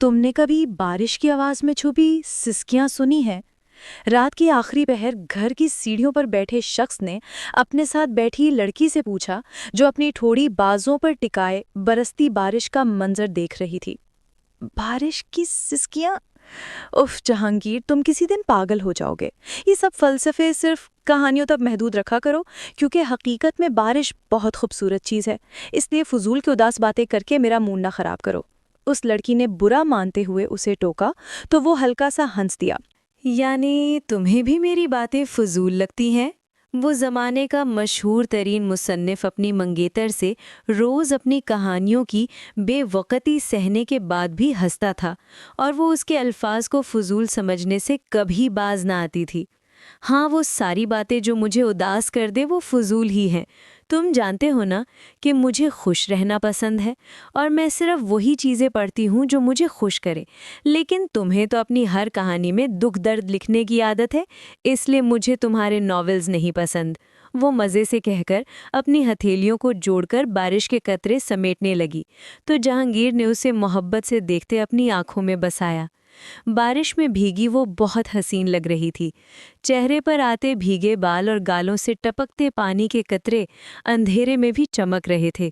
تم نے کبھی بارش کی آواز میں چھپی سسکیاں سنی ہیں؟ رات کی آخری پہر گھر کی سیڑھیوں پر بیٹھے شخص نے اپنے ساتھ بیٹھی لڑکی سے پوچھا، جو اپنی ٹھوڑی بازوں پر ٹکائے برستی بارش کا منظر دیکھ رہی تھی۔ بارش کی سسکیاں؟ اف جہانگیر، تم کسی دن پاگل ہو جاؤ گے۔ یہ سب فلسفے صرف کہانیوں تک محدود رکھا کرو، کیونکہ حقیقت میں بارش بہت خوبصورت چیز ہے، اس لیے فضول کی اداس باتیں کر کے میرا موڈ نہ خراب کرو۔ اس لڑکی نے برا مانتے ہوئے اسے ٹوکا تو وہ ہلکا سا ہنس دیا۔ یعنی تمہیں بھی میری باتیں فضول لگتی ہیں؟ وہ زمانے کا مشہور ترین مصنف اپنی منگیتر سے روز اپنی کہانیوں کی بے وقتی سہنے کے بعد بھی ہنستا تھا، اور وہ اس کے الفاظ کو فضول سمجھنے سے کبھی باز نہ آتی تھی۔ ہاں، وہ ساری باتیں جو مجھے اداس کر دے وہ فضول ہی ہیں۔ تم جانتے ہو نا کہ مجھے خوش رہنا پسند ہے، اور میں صرف وہی چیزیں پڑھتی ہوں جو مجھے خوش کرے، لیکن تمہیں تو اپنی ہر کہانی میں دکھ درد لکھنے کی عادت ہے، اس لیے مجھے تمہارے ناولز نہیں پسند۔ وہ مزے سے کہہ کر اپنی ہتھیلیوں کو جوڑ کر بارش کے قطرے سمیٹنے لگی، تو جہانگیر نے اسے محبت سے دیکھتے اپنی آنکھوں میں بسایا۔ بارش میں بھیگی وہ بہت حسین لگ رہی تھی۔ چہرے پر آتے بھیگے بال اور گالوں سے ٹپکتے پانی کے قطرے اندھیرے میں بھی چمک رہے تھے،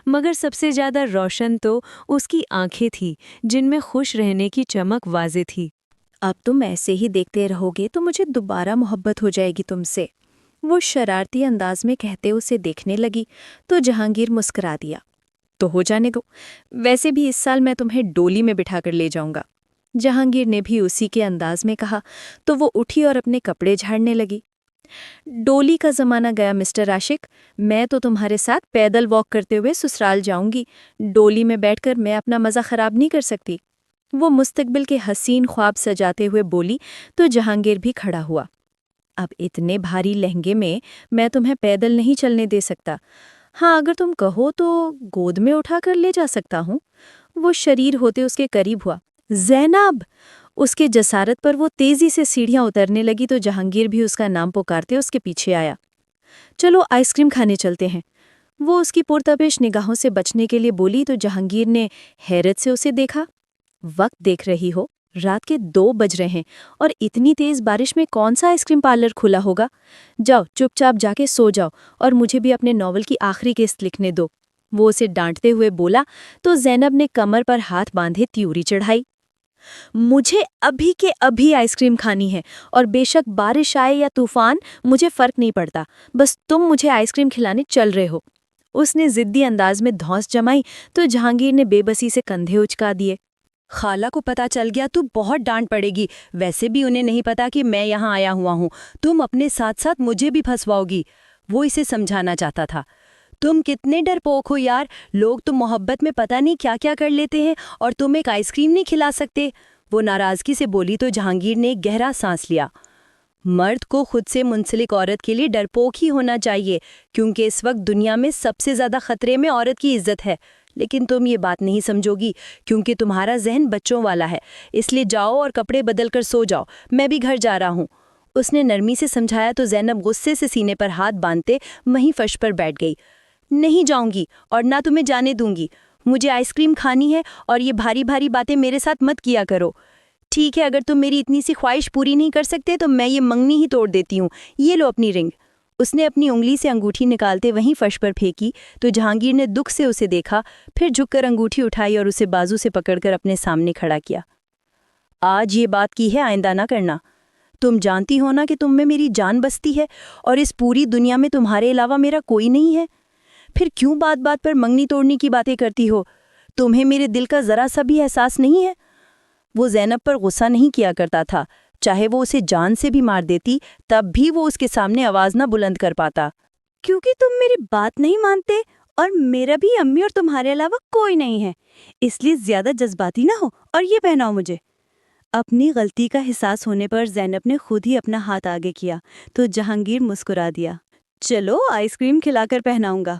مگر سب سے زیادہ روشن تو اس کی آنکھیں تھیں، جن میں خوش رہنے کی چمک واضح تھی۔ اب تم ایسے ہی دیکھتے رہو گے تو مجھے دوبارہ محبت ہو جائے گی تم سے، وہ شرارتی انداز میں کہتے اسے دیکھنے لگی، تو جہانگیر مسکرا دیا۔ تو ہو جانے دو، ویسے بھی اس سال میں تمہیں ڈولی میں بٹھا کر لے جاؤں گا۔ جہانگیر نے بھی اسی کے انداز میں کہا تو وہ اٹھی اور اپنے کپڑے جھاڑنے لگی۔ ڈولی کا زمانہ گیا مسٹر عاشق، میں تو تمہارے ساتھ پیدل واک کرتے ہوئے سسرال جاؤں گی، ڈولی میں بیٹھ کر میں اپنا مزہ خراب نہیں کر سکتی۔ وہ مستقبل کے حسین خواب سجاتے ہوئے بولی تو جہانگیر بھی کھڑا ہوا۔ اب اتنے بھاری لہنگے میں تمہیں پیدل نہیں چلنے دے سکتا، ہاں اگر تم کہو تو گود میں اٹھا کر لے جا سکتا ہوں۔ وہ شریر ہوتے اس کے قریب ہوا۔ زینب! اس کے جسارت پر وہ تیزی سے سیڑھیاں اترنے لگی تو جہانگیر بھی اس کا نام پکارتے اس کے پیچھے آیا۔ چلو آئس کریم کھانے چلتے ہیں، وہ اس کی پرتپش نگاہوں سے بچنے کے لیے بولی تو جہانگیر نے حیرت سے اسے دیکھا۔ وقت دیکھ رہی ہو، رات کے 2 بج رہے ہیں، اور اتنی تیز بارش میں کون سا آئس کریم پارلر کھلا ہوگا؟ جاؤ چپ چاپ جا کے سو جاؤ، اور مجھے بھی اپنے ناول کی آخری قسط لکھنے دو، وہ اسے ڈانٹتے ہوئے بولا تو زینب نے کمر پر ہاتھ باندھے تیوری چڑھائی۔ مجھے ابھی کے ابھی آئس کریم کھانی ہے، اور بے شک بارش آئے یا طوفان مجھے فرق نہیں پڑتا، بس تم مجھے آئس کریم کھلانے چل رہے ہو۔ اس نے ضدی انداز میں دھونس جمائی تو جہانگیر نے بے بسی سے کندھے اچکا دیے۔ خالہ کو پتا چل گیا تو بہت ڈانٹ پڑے گی، ویسے بھی انہیں نہیں پتا کہ میں یہاں آیا ہوا ہوں، تم اپنے ساتھ ساتھ مجھے بھی پھنسواؤ گی، وہ اسے سمجھانا چاہتا تھا۔ تم کتنے ڈرپوک ہو یار، لوگ تو محبت میں پتہ نہیں کیا کیا کر لیتے ہیں، اور تم ایک آئس کریم نہیں کھلا سکتے، وہ ناراضگی سے بولی تو جہانگیر نے گہرا سانس لیا۔ مرد کو خود سے منسلک عورت کے لیے ڈرپوک ہی ہونا چاہیے، کیونکہ اس وقت دنیا میں سب سے زیادہ خطرے میں عورت کی عزت ہے، لیکن تم یہ بات نہیں سمجھو گی کیونکہ تمہارا ذہن بچوں والا ہے، اس لیے جاؤ اور کپڑے بدل کر سو جاؤ، میں بھی گھر جا رہا ہوں۔ اس نے نرمی سے سمجھایا تو زینب غصے سے سینے پر ہاتھ باندھتے وہیں فرش پر بیٹھ گئی۔ نہیں جاؤں گی اور نہ تمہیں جانے دوں گی، مجھے آئس کریم کھانی ہے، اور یہ بھاری بھاری باتیں میرے ساتھ مت کیا کرو۔ ٹھیک ہے، اگر تم میری اتنی سی خواہش پوری نہیں کر سکتے تو میں یہ منگنی ہی توڑ دیتی ہوں، یہ لو اپنی رنگ۔ اس نے اپنی انگلی سے انگوٹھی نکالتے وہیں فرش پر پھینکی تو جہانگیر نے دکھ سے اسے دیکھا، پھر جھک کر انگوٹھی اٹھائی اور اسے بازو سے پکڑ کر اپنے سامنے کھڑا کیا۔ آج یہ بات کی ہے، آئندہ نہ کرنا۔ تم جانتی ہو نا کہ تم میں میری جان بستی ہے، اور اس پوری دنیا میں تمہارے علاوہ میرا کوئی نہیں ہے، پھر کیوں بات بات پر منگنی توڑنے کی باتیں کرتی ہو؟ تمہیں میرے دل کا ذرا سا بھی احساس نہیں ہے؟ وہ زینب پر غصہ نہیں کیا کرتا تھا، چاہے وہ اسے جان سے بھی مار دیتی تب بھی وہ اس کے سامنے آواز نہ بلند کر پاتا۔ کیونکہ تم میری بات نہیں مانتے، اور میرا بھی امی اور تمہارے علاوہ کوئی نہیں ہے، اس لیے زیادہ جذباتی نہ ہو اور یہ پہناؤ مجھے۔ اپنی غلطی کا احساس ہونے پر زینب نے خود ہی اپنا ہاتھ آگے کیا تو جہانگیر مسکرا دیا۔ چلو آئس کریم کھلا کر پہناؤں گا۔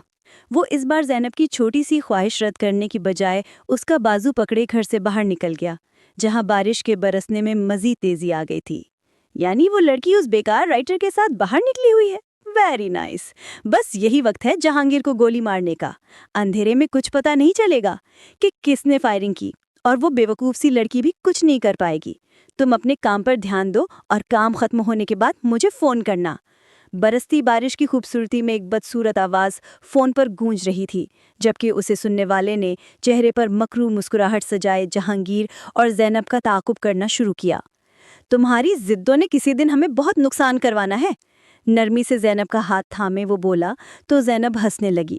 وہ اس بار زینب کی چھوٹی سی خواہش رد کرنے کی بجائے اس کا بازو پکڑے گھر سے باہر نکل گیا، جہاں بارش کے برسنے میں مزید تیزی آ گئی تھی۔ یعنی وہ لڑکی اس بیکار رائٹر کے ساتھ باہر نکلی ہوئی ہے؟ Very nice. بس یہی وقت ہے جہانگیر کو گولی مارنے کا۔ اندھیرے میں کچھ پتہ نہیں چلے گا کہ کس نے فائرنگ کی، اور وہ بیوقوف سی لڑکی بھی کچھ نہیں کر پائے گی. تم اپنے کام پر دھیان دو اور کام ختم ہونے کے بعد مجھے فون کرنا. برستی بارش کی خوبصورتی میں ایک بدصورت آواز فون پر گونج رہی تھی، جبکہ اسے سننے والے نے چہرے پر مکرو مسکراہٹ سجائے جہانگیر اور زینب کا تعاقب کرنا شروع کیا. تمہاری ضدوں نے کسی دن ہمیں بہت نقصان کروانا ہے. نرمی سے زینب کا ہاتھ تھامے وہ بولا تو زینب ہنسنے لگی.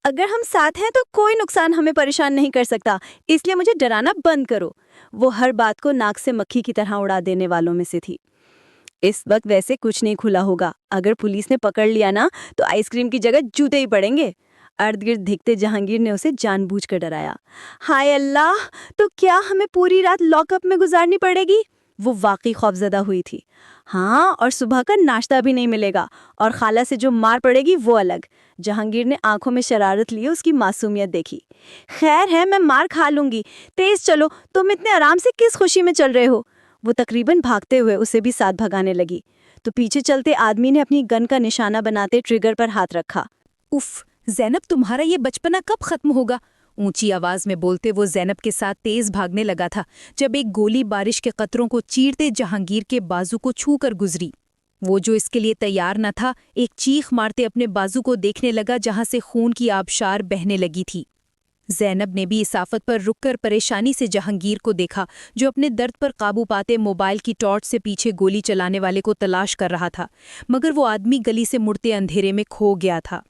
اگر ہم ساتھ ہیں تو کوئی نقصان ہمیں پریشان نہیں کر سکتا، اس لیے مجھے ڈرانا بند کرو. وہ ہر بات کو ناک سے مکھی کی طرح اڑا دینے والوں میں سے تھی. اس وقت ویسے کچھ نہیں کھلا ہوگا، اگر پولیس نے پکڑ لیا نا تو آئس کریم کی جگہ جوتے ہی پڑیں گے. ارد گرد دھکتے جہانگیر نے اسے جان بوجھ کر ڈرایا. ہائے اللہ، تو کیا ہمیں پوری رات لاک اپ میں گزارنی پڑے گی؟ وہ واقعی خوفزدہ ہوئی تھی. ہاں، اور صبح کا ناشتہ بھی نہیں ملے گا، اور خالہ سے جو مار پڑے گی وہ الگ. جہانگیر نے آنکھوں میں شرارت لیے اس کی معصومیت دیکھی. خیر ہے، میں مار کھا لوں گی. تیز چلو، تم اتنے آرام سے کس خوشی میں چل رہے ہو؟ وہ تقریباً بھاگتے ہوئے اسے بھی ساتھ بھگانے لگی تو پیچھے چلتے آدمی نے اپنی گن کا نشانہ بناتے ٹریگر پر ہاتھ رکھا. اف، زینب تمہارا یہ بچپنا کب ختم ہوگا؟ اونچی آواز میں بولتے وہ زینب کے ساتھ تیز بھاگنے لگا تھا جب ایک گولی بارش کے قطروں کو چیرتے جہانگیر کے بازو کو چھو کر گزری. وہ جو اس کے لیے تیار نہ تھا، ایک چیخ مارتے اپنے بازو کو دیکھنے لگا جہاں سے خون کی آبشار بہنے لگی تھی. زینب نے بھی اس آفت پر رک کر پریشانی سے جہانگیر کو دیکھا جو اپنے درد پر قابو پاتے موبائل کی ٹارچ سے پیچھے گولی چلانے والے کو تلاش کر رہا تھا، مگر وہ آدمی گلی سے مڑتے اندھیرے میں کھو گیا تھا.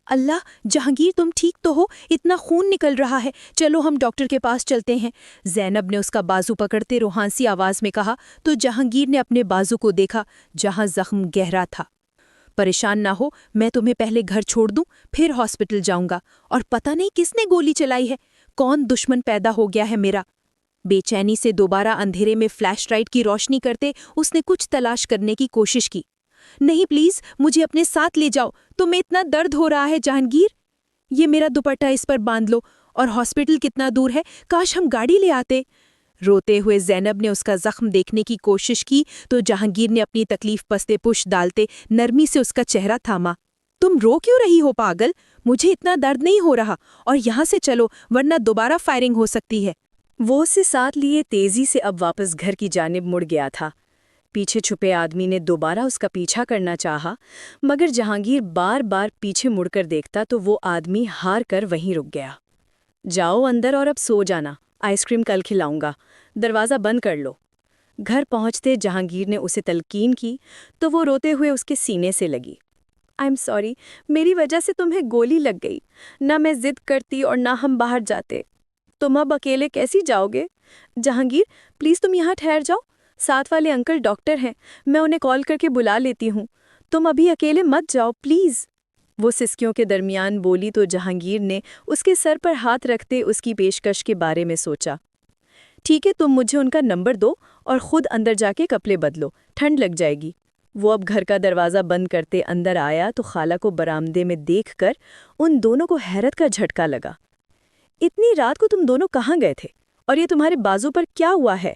اللہ، جہانگیر تم ٹھیک تو ہو؟ اتنا خون نکل رہا ہے، چلو ہم ڈاکٹر کے پاس چلتے ہیں. زینب نے اس کا بازو پکڑتے روحانسی آواز میں کہا تو جہانگیر نے اپنے بازو کو دیکھا جہاں زخم گہرا تھا. پریشان نہ ہو، میں تمہیں پہلے گھر چھوڑ دوں پھر ہاسپٹل جاؤں گا. اور پتہ نہیں کس نے گولی چلائی ہے، کون دشمن پیدا ہو گیا ہے میرا. بے چینی سے دوبارہ اندھیرے میں فلیش لائٹ کی روشنی کرتے اس نے کچھ تلاش کرنے کی کوشش کی. نہیں پلیز، مجھے اپنے ساتھ لے جاؤ، تمہیں اتنا درد ہو رہا ہے جہانگیر. یہ میرا دوپٹہ اس پر باندھ لو. اور ہاسپٹل کتنا دور ہے؟ کاش ہم گاڑی لے آتے. روتے ہوئے زینب نے اس کا زخم دیکھنے کی کوشش کی تو جہانگیر نے اپنی تکلیف پستے پش ڈالتے نرمی سے اس کا چہرہ تھاما. تم رو کیوں رہی ہو پاگل؟ مجھے اتنا درد نہیں ہو رہا، اور یہاں سے چلو ورنہ دوبارہ فائرنگ ہو سکتی ہے. وہ اسے ساتھ لیے تیزی سے اب واپس گھر کی جانب مڑ گیا تھا. پیچھے چھپے آدمی نے دوبارہ اس کا پیچھا کرنا چاہا، مگر جہانگیر بار بار پیچھے مڑ کر دیکھتا تو وہ آدمی ہار کر وہیں رک گیا. جاؤ اندر اور اب سو جانا، آئس کریم کل کھلاؤں گا، دروازہ بند کر لو. گھر پہنچتے جہانگیر نے اسے تلقین کی تو وہ روتے ہوئے اس کے سینے سے لگی. آئی ایم سوری، میری وجہ سے تمہیں گولی لگ گئی. نہ میں ضد کرتی اور نہ ہم باہر جاتے. تم اب اکیلے کیسی جاؤ گے؟ جہانگیر پلیز تم یہاں ٹھہر جاؤ، ساتھ والے انکل ڈاکٹر ہیں، میں انہیں کال کر کے بلا لیتی ہوں. تم ابھی اکیلے مت جاؤ پلیز. وہ سسکیوں کے درمیان بولی تو جہانگیر نے اس کے سر پر ہاتھ رکھتے اس کی پیشکش کے بارے میں سوچا. ٹھیک ہے، تم مجھے ان کا نمبر دو اور خود اندر جا کے کپڑے بدلو، ٹھنڈ لگ جائے گی. وہ اب گھر کا دروازہ بند کرتے اندر آیا تو خالہ کو برآمدے میں دیکھ کر ان دونوں کو حیرت کا جھٹکا لگا. اتنی رات کو تم دونوں کہاں گئے تھے؟ اور یہ تمہارے بازو پر کیا ہوا ہے؟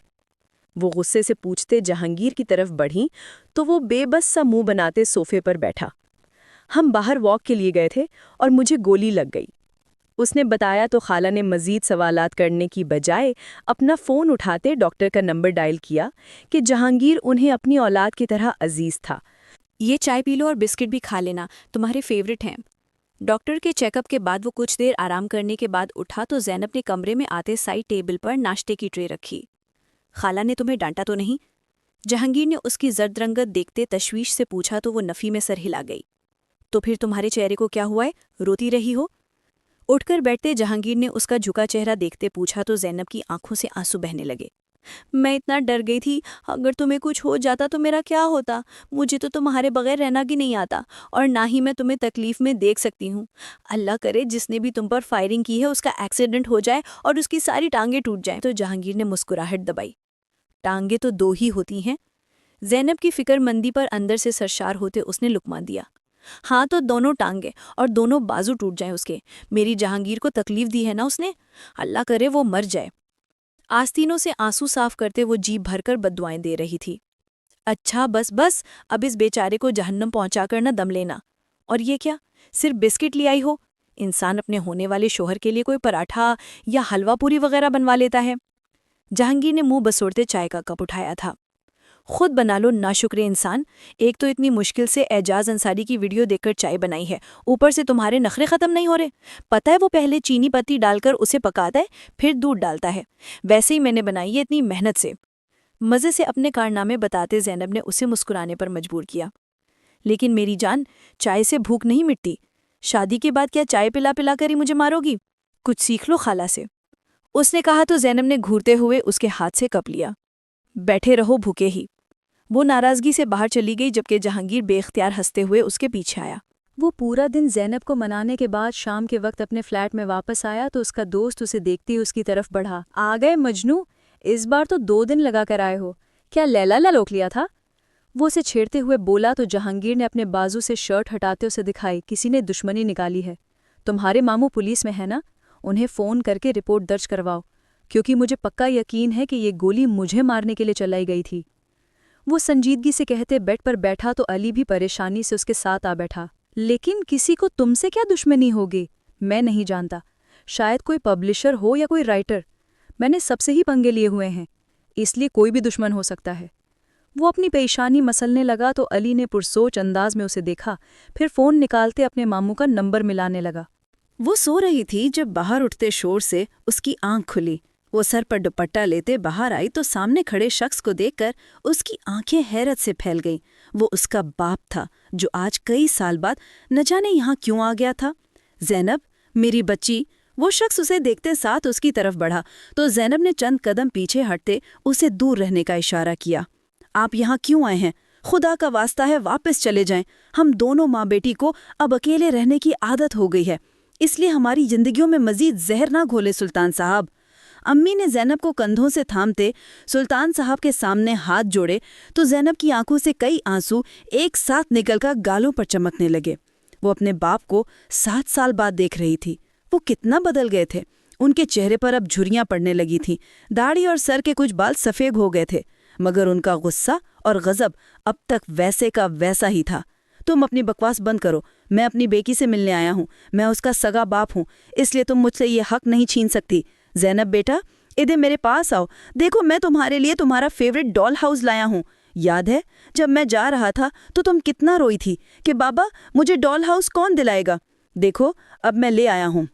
وہ غصے سے پوچھتے جہانگیر کی طرف بڑھیں تو وہ بے بس سا منہ بناتے صوفے پر بیٹھا. ہم باہر واک کے لیے گئے تھے اور مجھے گولی لگ گئی. اس نے بتایا تو خالہ نے مزید سوالات کرنے کی بجائے اپنا فون اٹھاتے ڈاکٹر کا نمبر ڈائل کیا کہ جہانگیر انہیں اپنی اولاد کی طرح عزیز تھا. یہ چائے پی لو اور بسکٹ بھی کھا لینا، تمہارے فیورٹ ہیں. ڈاکٹر کے چیک اپ کے بعد وہ کچھ دیر آرام کرنے کے بعد اٹھا تو زینب نے کمرے میں آتے سائڈ ٹیبل پر ناشتے کی ٹرے رکھی. خالہ نے تمہیں ڈانٹا تو نہیں؟ جہانگیر نے اس کی زرد رنگت دیکھتے تشویش سے پوچھا تو وہ نفی میں سر ہلا گئی. تو پھر تمہارے چہرے کو کیا ہوا ہے، روتی رہی ہو؟ اٹھ کر بیٹھتے جہانگیر نے اس کا جھکا چہرہ دیکھتے پوچھا تو زینب کی آنکھوں سے آنسو بہنے لگے. میں اتنا ڈر گئی تھی، اگر تمہیں کچھ ہو جاتا تو میرا کیا ہوتا؟ مجھے تو تمہارے بغیر رہنا بھی نہیں آتا، اور نہ ہی میں تمہیں تکلیف میں دیکھ سکتی ہوں. اللہ کرے جس نے بھی تم پر فائرنگ کی ہے اس کا ایکسیڈنٹ ہو جائے اور اس کی ساری ٹانگیں ٹوٹ جائیں. تو جہانگیر نے مسکراہٹ دبائی. ٹانگیں تو دو ہی ہوتی ہیں. زینب کی فکر مندی پر اندر سے سرشار ہوتے اس نے لقمہ دیا. ہاں تو دونوں ٹانگیں اور دونوں بازو ٹوٹ جائیں اس کے. میری جہانگیر کو تکلیف دی ہے نا اس نے، اللہ کرے وہ مر جائے. آستینوں سے آنسو صاف کرتے وہ جیب بھر کر بددعائیں دے رہی تھی. اچھا بس بس، اب اس بیچارے کو جہنم پہنچا کر نہ دم لینا. اور یہ کیا، صرف بسکٹ لے آئی ہو؟ انسان اپنے ہونے والے شوہر کے لیے کوئی پراٹھا یا حلوہ پوری وغیرہ بنوا لیتا ہے؟ جہانگیر نے منہ بسوڑتے چائے کا کپ اٹھایا تھا۔ خود بنا لو ناشکرے انسان، ایک تو اتنی مشکل سے اعجاز انصاری کی ویڈیو دیکھ کر چائے بنائی ہے، اوپر سے تمہارے نخرے ختم نہیں ہو رہے۔ پتہ ہے وہ پہلے چینی پتی ڈال کر اسے پکاتا ہے، پھر دودھ ڈالتا ہے، ویسے ہی میں نے بنائی ہے اتنی محنت سے۔ مزے سے اپنے کارنامے بتاتے زینب نے اسے مسکرانے پر مجبور کیا۔ لیکن میری جان، چائے سے بھوک نہیں مٹتی، شادی کے بعد کیا چائے پلا پلا کر ہی مجھے مارو گی؟ کچھ سیکھ لو خالہ سے، اس نے کہا تو زینب نے گھورتے ہوئے اس کے ہاتھ سے کپ لیا۔ بیٹھے رہو بھوکے ہی۔ وہ ناراضگی سے باہر چلی گئی جبکہ جہانگیر بے اختیار ہنستے ہوئے اس کے پیچھے آیا۔ وہ پورا دن زینب کو منانے کے بعد شام کے وقت اپنے فلیٹ میں واپس آیا تو اس کا دوست اسے دیکھتے ہی اس کی طرف بڑھا۔ آ گئے مجنو، اس بار تو 2 دن لگا کر آئے ہو، کیا لیلا لوک لیا تھا؟ وہ اسے چھیڑتے ہوئے بولا تو جہانگیر نے اپنے بازو سے شرٹ ہٹاتے اسے دکھائی۔ کسی نے دشمنی نکالی ہے، تمہارے ماموں پولیس میں ہے نا، انہیں فون کر کے رپورٹ درج کرواؤ، کیونکہ مجھے پکا یقین ہے کہ یہ گولی مجھے مارنے کے لیے چلائی گئی تھی۔ وہ سنجیدگی سے کہتے بیڈ پر بیٹھا تو علی بھی پریشانی سے اس کے ساتھ آ بیٹھا۔ لیکن کسی کو تم سے کیا دشمنی ہوگی؟ میں نہیں جانتا، شاید کوئی پبلشر ہو یا کوئی رائٹر، میں نے سب سے ہی پنگے لیے ہوئے ہیں، اس لیے کوئی بھی دشمن ہو سکتا ہے۔ وہ اپنی پیشانی مسلنے لگا تو علی نے پرسوچ انداز میں اسے دیکھا، پھر فون نکالتے اپنے ماموں کا نمبر ملانے لگا۔ وہ سو رہی تھی جب باہر اٹھتے شور سے اس کی آنکھ کھلی۔ وہ سر پر دوپٹہ لیتے باہر آئی تو سامنے کھڑے شخص کو دیکھ کر اس کی آنکھیں حیرت سے پھیل گئیں۔ وہ اس کا باپ تھا جو آج کئی سال بعد نہ جانے یہاں کیوں آ گیا تھا۔ زینب، میری بچی۔ وہ شخص اسے دیکھتے ساتھ اس کی طرف بڑھا تو زینب نے چند قدم پیچھے ہٹتے اسے دور رہنے کا اشارہ کیا۔ آپ یہاں کیوں آئے ہیں؟ خدا کا واسطہ ہے واپس چلے جائیں، ہم دونوں ماں بیٹی کو اب اکیلے رہنے کی عادت ہو گئی ہے، اس لیے ہماری زندگیوں میں مزید زہر نہ گھولے سلطان صاحب۔ امی نے زینب کو کندھوں سے تھامتے سلطان صاحب کے سامنے ہاتھ جوڑے تو زینب کی آنکھوں سے کئی آنسو ایک ساتھ نکل کر گالوں پر چمکنے لگے۔ وہ اپنے باپ کو 7 سال بعد دیکھ رہی تھی۔ وہ کتنا بدل گئے تھے، ان کے چہرے پر اب جھریاں پڑنے لگی تھیں، داڑھی اور سر کے کچھ بال سفید ہو گئے تھے، مگر ان کا غصہ اور غضب اب تک ویسے کا ویسا ہی تھا۔ تم اپنی بکواس بند کرو، میں اپنی بیٹی سے ملنے آیا ہوں، میں اس کا سگا باپ ہوں، اس لیے تم مجھ سے یہ حق نہیں چھین سکتی۔ زینب بیٹا، ادھر میرے پاس آؤ، دیکھو میں تمہارے لیے تمہارا فیوریٹ ڈال ہاؤس لایا ہوں۔ یاد ہے جب میں جا رہا تھا تو تم کتنا روئی تھی کہ بابا مجھے ڈال ہاؤس کون دلائے گا؟ دیکھو اب میں لے آیا ہوں۔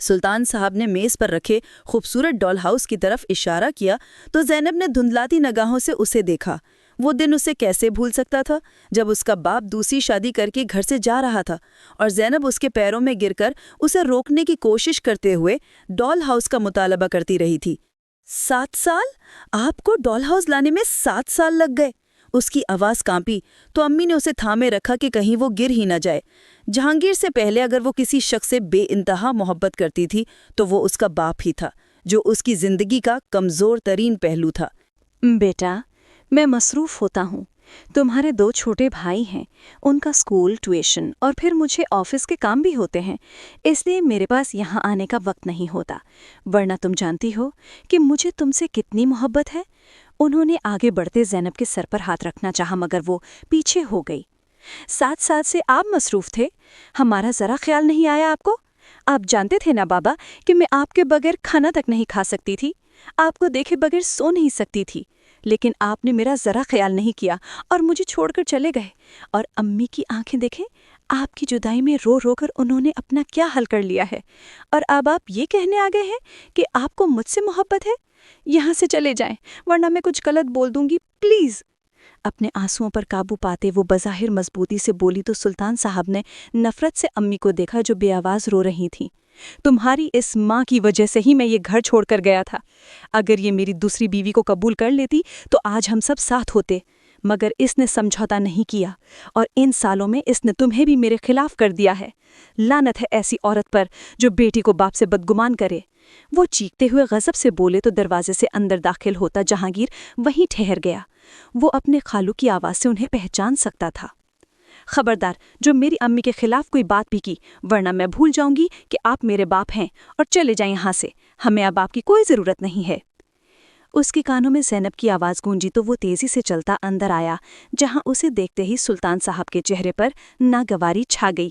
سلطان صاحب نے میز پر رکھے خوبصورت ڈال ہاؤس کی طرف اشارہ کیا تو زینب نے دھندلاتی نگاہوں سے اسے دیکھا۔ وہ دن اسے کیسے بھول سکتا تھا جب اس کا باپ دوسری شادی کر کے گھر سے جا رہا تھا اور زینب اس کے پیروں میں گر کر اسے روکنے کی کوشش کرتے ہوئے ڈال ہاؤس کا مطالبہ کرتی رہی تھی۔ 7 سال؟ آپ کو ڈال ہاؤس لانے میں 7 سال لگ گئے؟ اس کی آواز کانپی تو امی نے اسے تھامے رکھا کہ کہیں وہ گر ہی نہ جائے۔ جہانگیر سے پہلے اگر وہ کسی شخص سے بے انتہا محبت کرتی تھی تو وہ اس کا باپ ہی تھا، جو اس کی زندگی کا کمزور ترین پہلو تھا۔ بیٹا، میں مصروف ہوتا ہوں، تمہارے 2 چھوٹے بھائی ہیں، ان کا اسکول، ٹیوشن اور پھر مجھے آفس کے کام بھی ہوتے ہیں، اس لیے میرے پاس یہاں آنے کا وقت نہیں ہوتا، ورنہ تم جانتی ہو کہ مجھے تم سے کتنی محبت ہے۔ انہوں نے آگے بڑھتے زینب کے سر پر ہاتھ رکھنا چاہا مگر وہ پیچھے ہو گئی۔ 7 سال سے آپ مصروف تھے، ہمارا ذرا خیال نہیں آیا آپ کو؟ آپ جانتے تھے نا بابا کہ میں آپ کے بغیر کھانا تک نہیں کھا سکتی تھی، آپ کو دیکھے بغیر سو نہیں سکتی تھی، لیکن آپ نے میرا ذرا خیال نہیں کیا اور مجھے چھوڑ کر چلے گئے۔ اور امی کی آنکھیں دیکھیں، آپ کی جدائی میں رو رو کر انہوں نے اپنا کیا حل کر لیا ہے، اور اب آپ یہ کہنے آ گئے ہیں کہ آپ کو مجھ سے محبت ہے؟ یہاں سے چلے جائیں ورنہ میں کچھ غلط بول دوں گی، پلیز۔ اپنے آنسوؤں پر قابو پاتے وہ بظاہر مضبوطی سے بولی تو سلطان صاحب نے نفرت سے امی کو دیکھا جو بے آواز رو رہی تھیں۔ تمہاری اس ماں کی وجہ سے ہی میں یہ گھر چھوڑ کر گیا تھا، اگر یہ میری دوسری بیوی کو قبول کر لیتی تو آج ہم سب ساتھ ہوتے، مگر اس نے سمجھوتا نہیں کیا اور ان سالوں میں اس نے تمہیں بھی میرے خلاف کر دیا ہے۔ لعنت ہے ایسی عورت پر جو بیٹی کو باپ سے بدگمان کرے۔ وہ چیختے ہوئے غضب سے بولے تو دروازے سے اندر داخل ہوتا جہانگیر وہیں ٹھہر گیا۔ وہ اپنے خالو کی آواز سے انہیں پہچان سکتا تھا۔ خبردار جو میری امی کے خلاف کوئی بات بھی کی، ورنہ میں بھول جاؤں گی کہ آپ میرے باپ ہیں، اور چلے جائیں یہاں سے، ہمیں اب آپ کی کوئی ضرورت نہیں ہے۔ اس کے کانوں میں زینب کی آواز گونجی تو وہ تیزی سے چلتا اندر آیا، جہاں اسے دیکھتے ہی سلطان صاحب کے چہرے پر ناگواری چھا گئی۔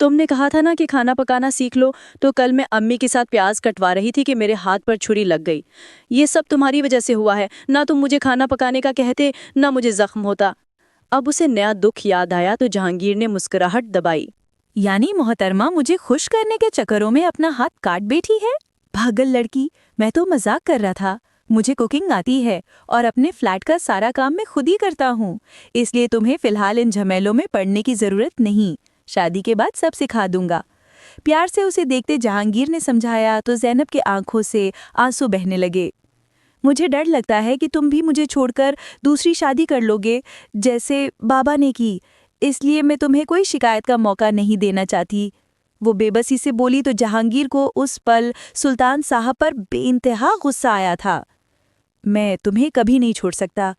تم نے کہا تھا نا کہ کھانا پکانا سیکھ لو، تو کل میں امی کے ساتھ پیاز کٹوا رہی تھی کہ میرے ہاتھ پر چھری لگ گئی۔ یہ سب تمہاری وجہ سے ہوا ہے، نہ تم مجھے کھانا پکانے کا کہتے نہ مجھے زخم ہوتا۔ اب اسے نیا دکھ یاد آیا تو جہانگیر نے مسکراہٹ دبائی۔ یعنی محترمہ مجھے خوش کرنے کے چکروں میں اپنا ہاتھ کاٹ بیٹھی ہے؟ پاگل لڑکی، میں تو مذاق کر رہا تھا۔ مجھے کوکنگ آتی ہے اور اپنے فلیٹ کا سارا کام میں خود ہی کرتا ہوں، اس لیے تمہیں فی الحال ان جھمیلوں میں پڑنے کی ضرورت نہیں، شادی کے بعد سب سکھا دوں گا۔ پیار سے اسے دیکھتے جہانگیر نے سمجھایا تو زینب کے آنکھوں سے آنسو بہنے لگے۔ مجھے ڈر لگتا ہے کہ تم بھی مجھے چھوڑ کر دوسری شادی کر لو گے جیسے بابا نے کی، اس لیے میں تمہیں کوئی شکایت کا موقع نہیں دینا چاہتی۔ وہ بے بسی سے بولی تو جہانگیر کو اس پل سلطان صاحب پر بے انتہا غصہ آیا تھا۔ میں تمہیں کبھی نہیں چھوڑ سکتا،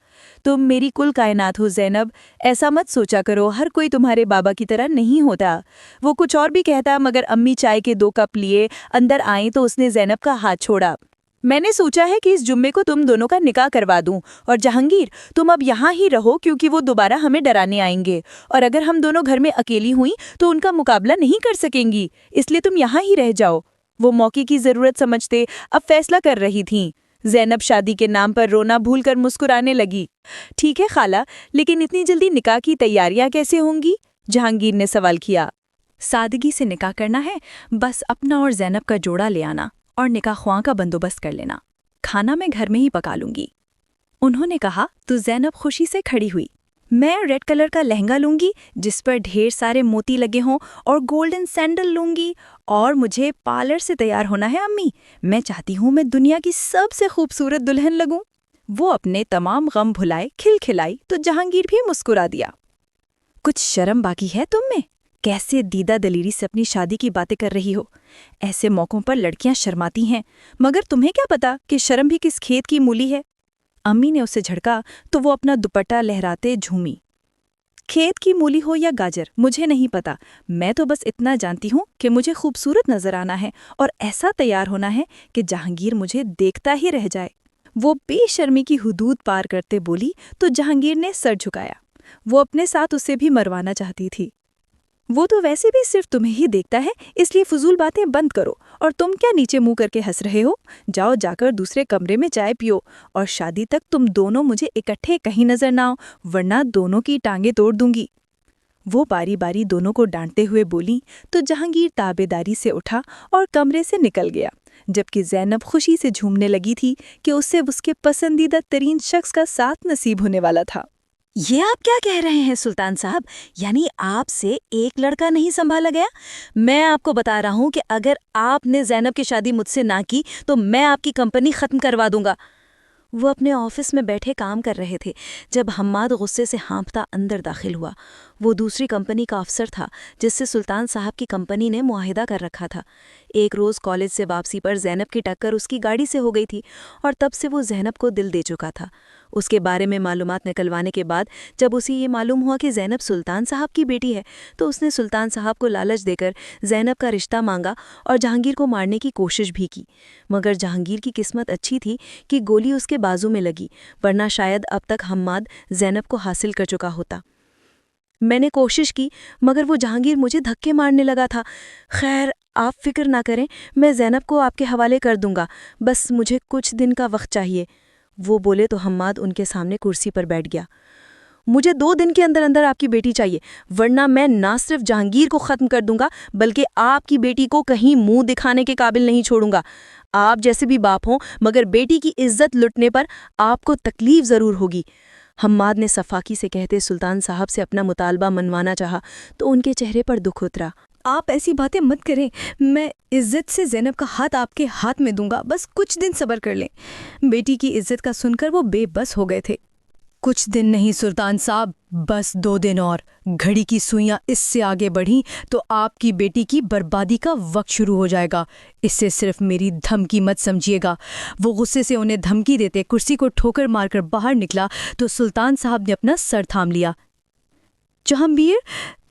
تم میری کل کائنات ہو زینب، ایسا مت سوچا کرو، ہر کوئی تمہارے بابا کی طرح نہیں ہوتا۔ وہ کچھ اور بھی کہتا مگر امی چائے کے 2 کپ لیے اندر آئیں تو اس نے زینب کا ہاتھ چھوڑا۔ میں نے سوچا ہے کہ اس جمعے کو تم دونوں کا نکاح کروا دوں، اور جہانگیر تم اب یہاں ہی رہو کیونکہ وہ دوبارہ ہمیں ڈرانے آئیں گے، اور اگر ہم دونوں گھر میں اکیلی ہوئیں تو ان کا مقابلہ نہیں کر سکیں گی، اس لیے تم یہاں ہی رہ جاؤ۔ وہ موقع کی ضرورت سمجھتے اب فیصلہ کر رہی تھیں۔ زینب شادی کے نام پر رونا بھول کر مسکرانے لگی۔ ٹھیک ہے خالہ، لیکن اتنی جلدی نکاح کی تیاریاں کیسے ہوں گی؟ جہانگیر نے سوال کیا۔ سادگی سے نکاح کرنا ہے، بس اپنا اور زینب کا جوڑا لے آنا اور نکاح خواں کا بندوبست کر لینا، کھانا میں گھر میں ہی پکا لوں گی، انہوں نے کہا تو زینب خوشی سے کھڑی ہوئی۔ میں ریڈ کلر کا لہنگا لوں گی جس پر ڈھیر سارے موتی لگے ہوں اور گولڈن سینڈل لوں گی، اور مجھے پارلر سے تیار ہونا ہے امی، میں چاہتی ہوں میں دنیا کی سب سے خوبصورت دلہن لگوں۔ وہ اپنے تمام غم بھلائے کھلکھلائی تو جہانگیر بھی مسکرا دیا۔ کچھ شرم باقی ہے تم میں؟ کیسے دیدہ دلیری سے اپنی شادی کی باتیں کر رہی ہو؟ ایسے موقعوں پر لڑکیاں شرماتی ہیں، مگر تمہیں کیا پتا کہ شرم بھی کس کھیت کی مولی ہے؟ امی نے اسے جھڑکا تو وہ اپنا دوپٹہ لہراتے جھومی۔ کھیت کی مولی ہو یا گاجر مجھے نہیں پتا، میں تو بس اتنا جانتی ہوں کہ مجھے خوبصورت نظر آنا ہے اور ایسا تیار ہونا ہے کہ جہانگیر مجھے دیکھتا ہی رہ جائے۔ وہ بے شرمی کی حدود پار کرتے بولی تو جہانگیر نے سر جھکایا۔ وہ اپنے ساتھ اسے بھی مروانا چاہتی تھی۔ وہ تو ویسے بھی صرف تمہیں ہی دیکھتا ہے، اس لیے فضول باتیں بند کرو، اور تم کیا نیچے منہ کر کے ہنس رہے ہو؟ جاؤ جا کر دوسرے کمرے میں چائے پیو، اور شادی تک تم دونوں مجھے اکٹھے کہیں نظر نہ آؤ، ورنہ دونوں کی ٹانگیں توڑ دوں گی۔ وہ باری باری دونوں کو ڈانٹتے ہوئے بولی تو جہانگیر تابیداری سے اٹھا اور کمرے سے نکل گیا، جبکہ زینب خوشی سے جھومنے لگی تھی کہ اسے اس کے پسندیدہ ترین شخص کا ساتھ نصیب ہونے والا تھا۔ یہ آپ کیا کہہ رہے ہیں سلطان صاحب؟ یعنی آپ سے ایک لڑکا نہیں سنبھالا گیا؟ میں آپ کو بتا رہا ہوں کہ اگر آپ نے زینب کی شادی مجھ سے نہ کی تو میں آپ کی کمپنی ختم کروا دوں گا۔ وہ اپنے آفس میں بیٹھے کام کر رہے تھے جب حماد غصے سے ہانپتا اندر داخل ہوا۔ وہ دوسری کمپنی کا افسر تھا جس سے سلطان صاحب کی کمپنی نے معاہدہ کر رکھا تھا۔ ایک روز کالج سے واپسی پر زینب کی ٹکر اس کی گاڑی سے ہو گئی تھی، اور تب سے وہ زینب کو دل دے چکا تھا۔ اس کے بارے میں معلومات نکلوانے کے بعد جب اسے یہ معلوم ہوا کہ زینب سلطان صاحب کی بیٹی ہے تو اس نے سلطان صاحب کو لالچ دے کر زینب کا رشتہ مانگا اور جہانگیر کو مارنے کی کوشش بھی کی، مگر جہانگیر کی قسمت اچھی تھی کہ گولی اس کے بازو میں لگی، ورنہ شاید اب تک حماد زینب کو حاصل کر چکا ہوتا۔ میں نے کوشش کی مگر وہ جہانگیر مجھے دھکے مارنے لگا تھا۔ خیر آپ فکر نہ کریں، میں زینب کو آپ کے حوالے کر دوں گا، بس مجھے کچھ دن کا وقت چاہیے۔ وہ بولے تو حماد ان کے سامنے کرسی پر بیٹھ گیا۔ مجھے 2 دن کے اندر اندر آپ کی بیٹی چاہیے، ورنہ میں نہ صرف جہانگیر کو ختم کر دوں گا بلکہ آپ کی بیٹی کو کہیں منہ دکھانے کے قابل نہیں چھوڑوں گا۔ آپ جیسے بھی باپ ہوں مگر بیٹی کی عزت لٹنے پر آپ کو تکلیف ضرور ہوگی۔ حماد نے صفاقی سے کہتے سلطان صاحب سے اپنا مطالبہ منوانا چاہا تو ان کے چہرے پر دکھ اترا۔ آپ ایسی باتیں مت کریں، میں عزت سے زینب کا ہاتھ آپ کے ہاتھ میں دوں گا، بس کچھ دن صبر کر لیں۔ بیٹی کی عزت کا سن کر وہ بے بس ہو گئے تھے۔ کچھ دن نہیں سلطان صاحب، بس 2 دن اور۔ گھڑی کی سوئیاں اس سے آگے بڑھیں تو آپ کی بیٹی کی بربادی کا وقت شروع ہو جائے گا۔ اسے صرف میری دھمکی مت سمجھیے گا۔ وہ غصے سے انہیں دھمکی دیتے کرسی کو ٹھوکر مار کر باہر نکلا تو سلطان صاحب نے اپنا سر تھام لیا۔ جہانگیر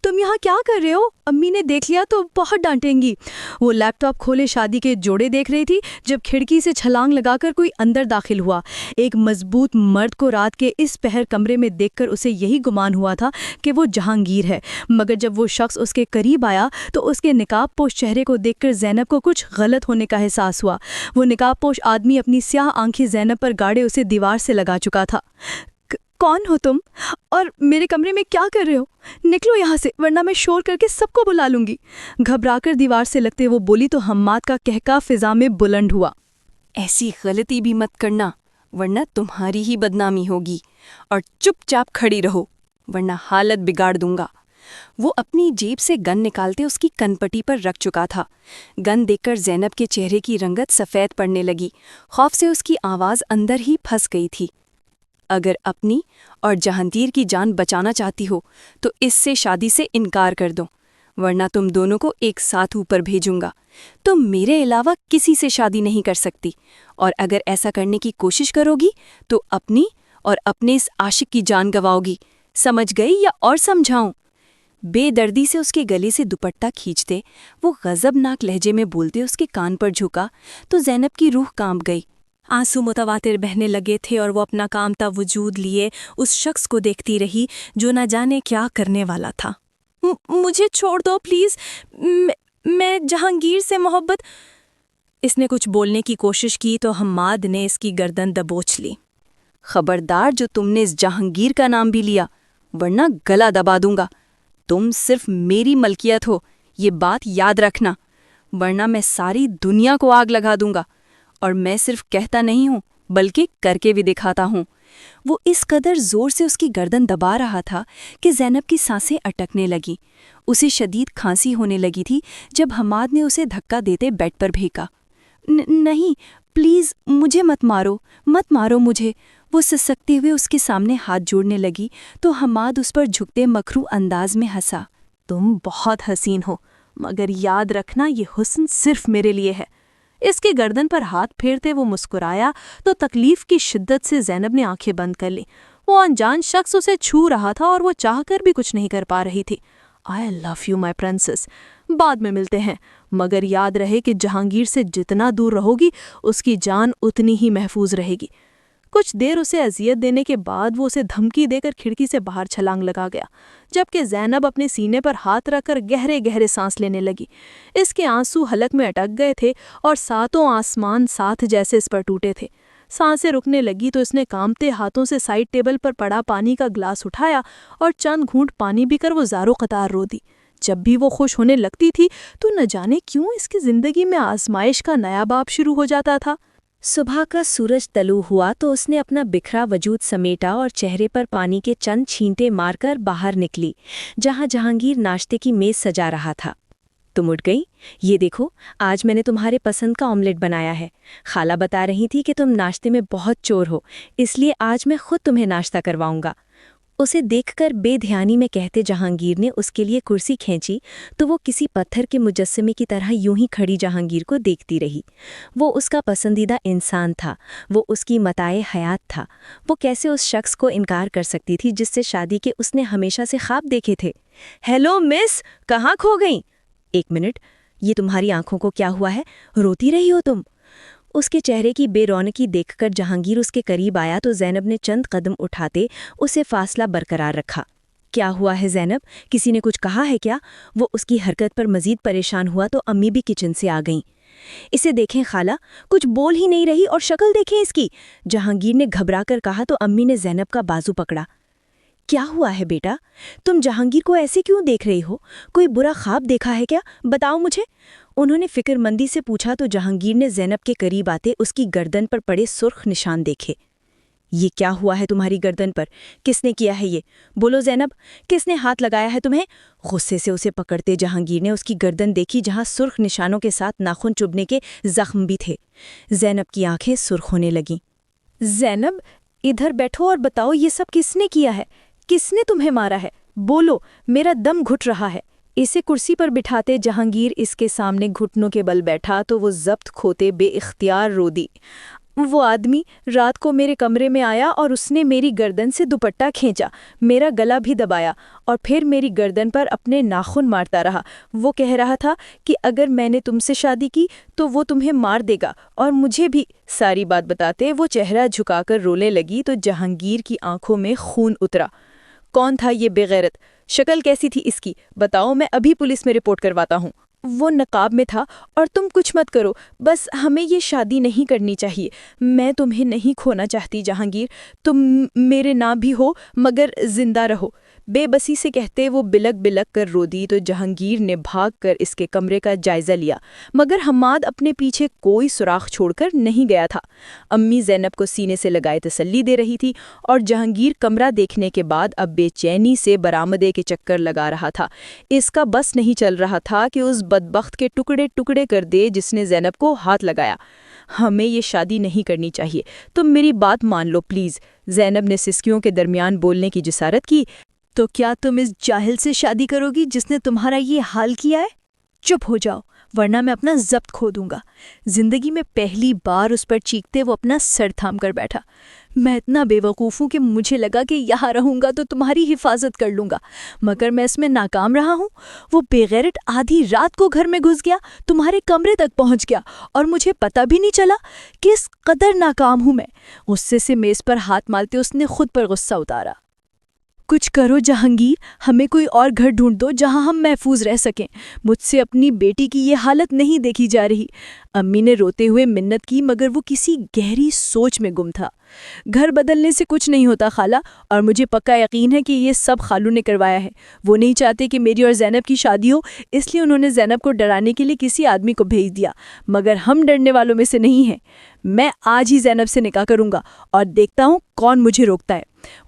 تم یہاں کیا کر رہے ہو؟ امی نے دیکھ لیا تو بہت ڈانٹیں گی۔ وہ لیپ ٹاپ کھولے شادی کے جوڑے دیکھ رہی تھی جب کھڑکی سے چھلانگ لگا کر کوئی اندر داخل ہوا۔ ایک مضبوط مرد کو رات کے اس پہر کمرے میں دیکھ کر اسے یہی گمان ہوا تھا کہ وہ جہانگیر ہے، مگر جب وہ شخص اس کے قریب آیا تو اس کے نقاب پوش چہرے کو دیکھ کر زینب کو کچھ غلط ہونے کا احساس ہوا۔ وہ نقاب پوش آدمی اپنی سیاہ آنکھیں زینب پر گاڑے اسے دیوار سے لگا چکا تھا۔ کون ہو تم؟ اور میرے کمرے میں کیا کر رہے ہو؟ نکلو یہاں سے ورنہ میں شور کر کے سب کو بلا لوں گی۔ گھبرا کر دیوار سے لگتے وہ بولی تو حماد کا کہکا فضا میں بلند ہوا۔ ایسی غلطی بھی مت کرنا ورنہ تمہاری ہی بدنامی ہوگی، اور چپ چاپ کھڑی رہو ورنہ حالت بگاڑ دوں گا۔ وہ اپنی جیب سے گن نکالتے اس کی کن پٹی پر رکھ چکا تھا۔ گن دیکھ کر زینب کے چہرے کی رنگت سفید پڑنے لگی، خوف سے اس کی آواز اندر ہی پھنس گئی تھی۔ اگر اپنی اور جہانگیر کی جان بچانا چاہتی ہو تو اس سے شادی سے انکار کر دو، ورنہ تم دونوں کو ایک ساتھ اوپر بھیجوں گا۔ تم میرے علاوہ کسی سے شادی نہیں کر سکتی، اور اگر ایسا کرنے کی کوشش کرو گی تو اپنی اور اپنے اس عاشق کی جان گواؤ گی۔ سمجھ گئی یا اور سمجھاؤں؟ بے دردی سے اس کے گلے سے دوپٹہ کھینچتے وہ غضبناک لہجے میں بولتے اس کے کان پر جھکا تو زینب کی روح کانپ گئی۔ آنسو متواتر بہنے لگے تھے اور وہ اپنا کامتا وجود لیے اس شخص کو دیکھتی رہی جو نہ جانے کیا کرنے والا تھا۔ مجھے چھوڑ دو پلیز، میں جہانگیر سے محبت۔ اس نے کچھ بولنے کی کوشش کی تو حماد نے اس کی گردن دبوچ لی۔ خبردار جو تم نے اس جہانگیر کا نام بھی لیا ورنہ گلا دبا دوں گا۔ تم صرف میری ملکیت ہو، یہ بات یاد رکھنا، ورنہ میں ساری دنیا کو آگ لگا دوں گا، اور میں صرف کہتا نہیں ہوں بلکہ کر کے بھی دکھاتا ہوں۔ وہ اس قدر زور سے اس کی گردن دبا رہا تھا کہ زینب کی سانسیں اٹکنے لگیں۔ اسے شدید کھانسی ہونے لگی تھی جب حماد نے اسے دھکا دیتے بیڈ پر پھینکا۔ نہیں پلیز مجھے مت مارو مجھے۔ وہ سسکتے ہوئے اس کے سامنے ہاتھ جوڑنے لگی تو حماد اس پر جھکتے مکرو انداز میں ہنسا۔ تم بہت حسین ہو، مگر یاد رکھنا یہ حسن صرف میرے لیے ہے۔ اس کے گردن پر ہاتھ پھیرتے وہ مسکرایا تو تکلیف کی شدت سے زینب نے آنکھیں بند کر لی۔ وہ انجان شخص اسے چھو رہا تھا اور وہ چاہ کر بھی کچھ نہیں کر پا رہی تھی۔ I love you my princess، بعد میں ملتے ہیں، مگر یاد رہے کہ جہانگیر سے جتنا دور رہو گی اس کی جان اتنی ہی محفوظ رہے گی۔ کچھ دیر اسے اذیت دینے کے بعد وہ اسے دھمکی دے کر کھڑکی سے باہر چھلانگ لگا گیا، جبکہ زینب اپنے سینے پر ہاتھ رکھ کر گہرے گہرے سانس لینے لگی۔ اس کے آنسو حلق میں اٹک گئے تھے اور ساتوں آسمان ساتھ جیسے اس پر ٹوٹے تھے۔ سانسیں رکنے لگی تو اس نے کانپتے ہاتھوں سے سائڈ ٹیبل پر پڑا پانی کا گلاس اٹھایا اور چند گھونٹ پانی پی کر وہ زارو قطار رو دی۔ جب بھی وہ خوش ہونے لگتی تھی تو نہ جانے کیوں اس کی زندگی میں آزمائش کا نیا باب شروع ہو جاتا تھا۔ صبح کا سورج طلوع ہوا تو اس نے اپنا بکھرا وجود سمیٹا اور چہرے پر پانی کے چند چھینٹے مار کر باہر نکلی جہاں جہانگیر ناشتے کی میز سجا رہا تھا۔ تم اٹھ گئی؟ یہ دیکھو آج میں نے تمہارے پسند کا آملیٹ بنایا ہے۔ خالہ بتا رہی تھی کہ تم ناشتے میں بہت چور ہو، اس لیے آج میں خود تمہیں ناشتہ کرواؤں گا۔ اسے دیکھ کر بے دھیانی میں کہتے جہانگیر نے اس کے لیے کرسی کھینچی تو وہ کسی پتھر کے مجسمے کی طرح یوں ہی کھڑی جہانگیر کو دیکھتی رہی۔ وہ اس کا پسندیدہ انسان تھا، وہ اس کی متاع حیات تھا۔ وہ کیسے اس شخص کو انکار کر سکتی تھی جس سے شادی کے اس نے ہمیشہ سے خواب دیکھے تھے؟ ہیلو مس، کہاں کھو گئیں؟ ایک منٹ، یہ تمہاری آنکھوں کو کیا ہوا ہے؟ روتی رہی ہو تم؟ اس کے چہرے کی بے رونقی دیکھ کر جہانگیر اس کے قریب آیا تو زینب نے چند قدم اٹھاتے اسے فاصلہ برقرار رکھا۔ کیا ہوا ہے زینب؟ کسی نے کچھ کہا ہے کیا؟ وہ اس کی حرکت پر مزید پریشان ہوا تو امی بھی کچن سے آ گئیں۔ اسے دیکھیں خالہ، کچھ بول ہی نہیں رہی اور شکل دیکھیں اس کی، جہانگیر نے گھبرا کر کہا تو امی نے زینب کا بازو پکڑا۔ کیا ہوا ہے بیٹا؟ تم جہانگیر کو ایسے کیوں دیکھ رہی ہو؟ کوئی برا خواب دیکھا ہے کیا؟ بتاؤ مجھے۔ انہوں نے فکر مندی سے پوچھا تو جہانگیر نے زینب کے قریب آتے اس کی گردن پر پڑے سرخ نشان دیکھے۔ یہ کیا ہوا ہے تمہاری گردن پر؟ کس نے کیا ہے یہ؟ بولو زینب، کس نے ہاتھ لگایا ہے تمہیں؟ غصے سے اسے پکڑتے جہانگیر نے اس کی گردن دیکھی جہاں سرخ نشانوں کے ساتھ ناخن چبھنے کے زخم بھی تھے۔ زینب کی آنکھیں سرخ ہونے لگیں۔ زینب ادھر بیٹھو اور بتاؤ یہ سب کس نے کیا ہے؟ کس نے تمہیں مارا ہے؟ بولو، میرا دم گھٹ رہا ہے۔ اسے کرسی پر بٹھاتے جہانگیر اس کے سامنے گھٹنوں کے بل بیٹھا تو وہ ضبط کھوتے بے اختیار رو دی۔ وہ آدمی رات کو میرے کمرے میں آیا اور اس نے میری گردن سے دوپٹہ کھینچا، میرا گلا بھی دبایا اور پھر میری گردن پر اپنے ناخن مارتا رہا۔ وہ کہہ رہا تھا کہ اگر میں نے تم سے شادی کی تو وہ تمہیں مار دے گا اور مجھے بھی۔ ساری بات بتاتے وہ چہرہ جھکا کر رونے لگی تو جہانگیر کی آنکھوں میں خون اترا۔ کون تھا یہ بے غیرت؟ شکل کیسی تھی اس کی؟ بتاؤ، میں ابھی پولیس میں رپورٹ کرواتا ہوں۔ وہ نقاب میں تھا اور تم کچھ مت کرو، بس ہمیں یہ شادی نہیں کرنی چاہیے۔ میں تمہیں نہیں کھونا چاہتی جہانگیر، تم میرے نہ بھی ہو مگر زندہ رہو۔ بے بسی سے کہتے وہ بلک بلک کر رو دی تو جہانگیر نے بھاگ کر اس کے کمرے کا جائزہ لیا، مگر حماد اپنے پیچھے کوئی سراغ چھوڑ کر نہیں گیا تھا۔ امی زینب کو سینے سے لگائے تسلی دے رہی تھی اور جہانگیر کمرہ دیکھنے کے بعد اب بے چینی سے برآمدے کے چکر لگا رہا تھا۔ اس کا بس نہیں چل رہا تھا کہ اس بدبخت کے ٹکڑے ٹکڑے کر دے جس نے زینب کو ہاتھ لگایا۔ ہمیں یہ شادی نہیں کرنی چاہیے، تم میری بات مان لو پلیز، زینب نے سسکیوں کے درمیان بولنے کی جسارت کی۔ تو کیا تم اس جاہل سے شادی کرو گی جس نے تمہارا یہ حال کیا ہے؟ چپ ہو جاؤ ورنہ میں اپنا ضبط کھو دوں گا۔ زندگی میں پہلی بار اس پر چیختے وہ اپنا سر تھام کر بیٹھا۔ میں اتنا بے وقوف ہوں کہ مجھے لگا کہ یہاں رہوں گا تو تمہاری حفاظت کر لوں گا، مگر میں اس میں ناکام رہا ہوں۔ وہ بے غیرت آدھی رات کو گھر میں گھس گیا، تمہارے کمرے تک پہنچ گیا اور مجھے پتہ بھی نہیں چلا کس قدر ناکام ہوں میں۔ غصے سے میز پر ہاتھ مالتے اس نے خود پر غصہ اتارا۔ کچھ کرو جہانگیر، ہمیں کوئی اور گھر ڈھونڈ دو جہاں ہم محفوظ رہ سکیں۔ مجھ سے اپنی بیٹی کی یہ حالت نہیں دیکھی جا رہی۔ امی نے روتے ہوئے منت کی مگر وہ کسی گہری سوچ میں گم تھا۔ گھر بدلنے سے کچھ نہیں ہوتا خالہ، اور مجھے پکا یقین ہے کہ یہ سب خالو نے کروایا ہے۔ وہ نہیں چاہتے کہ میری اور زینب کی شادی ہو، اس لیے انہوں نے زینب کو ڈرانے کے لیے کسی آدمی کو بھیج دیا، مگر ہم ڈرنے والوں میں سے نہیں ہیں۔ میں آج ہی زینب سے نکاح کروں گا اور دیکھتا ہوں کون مجھے روکتا ہے۔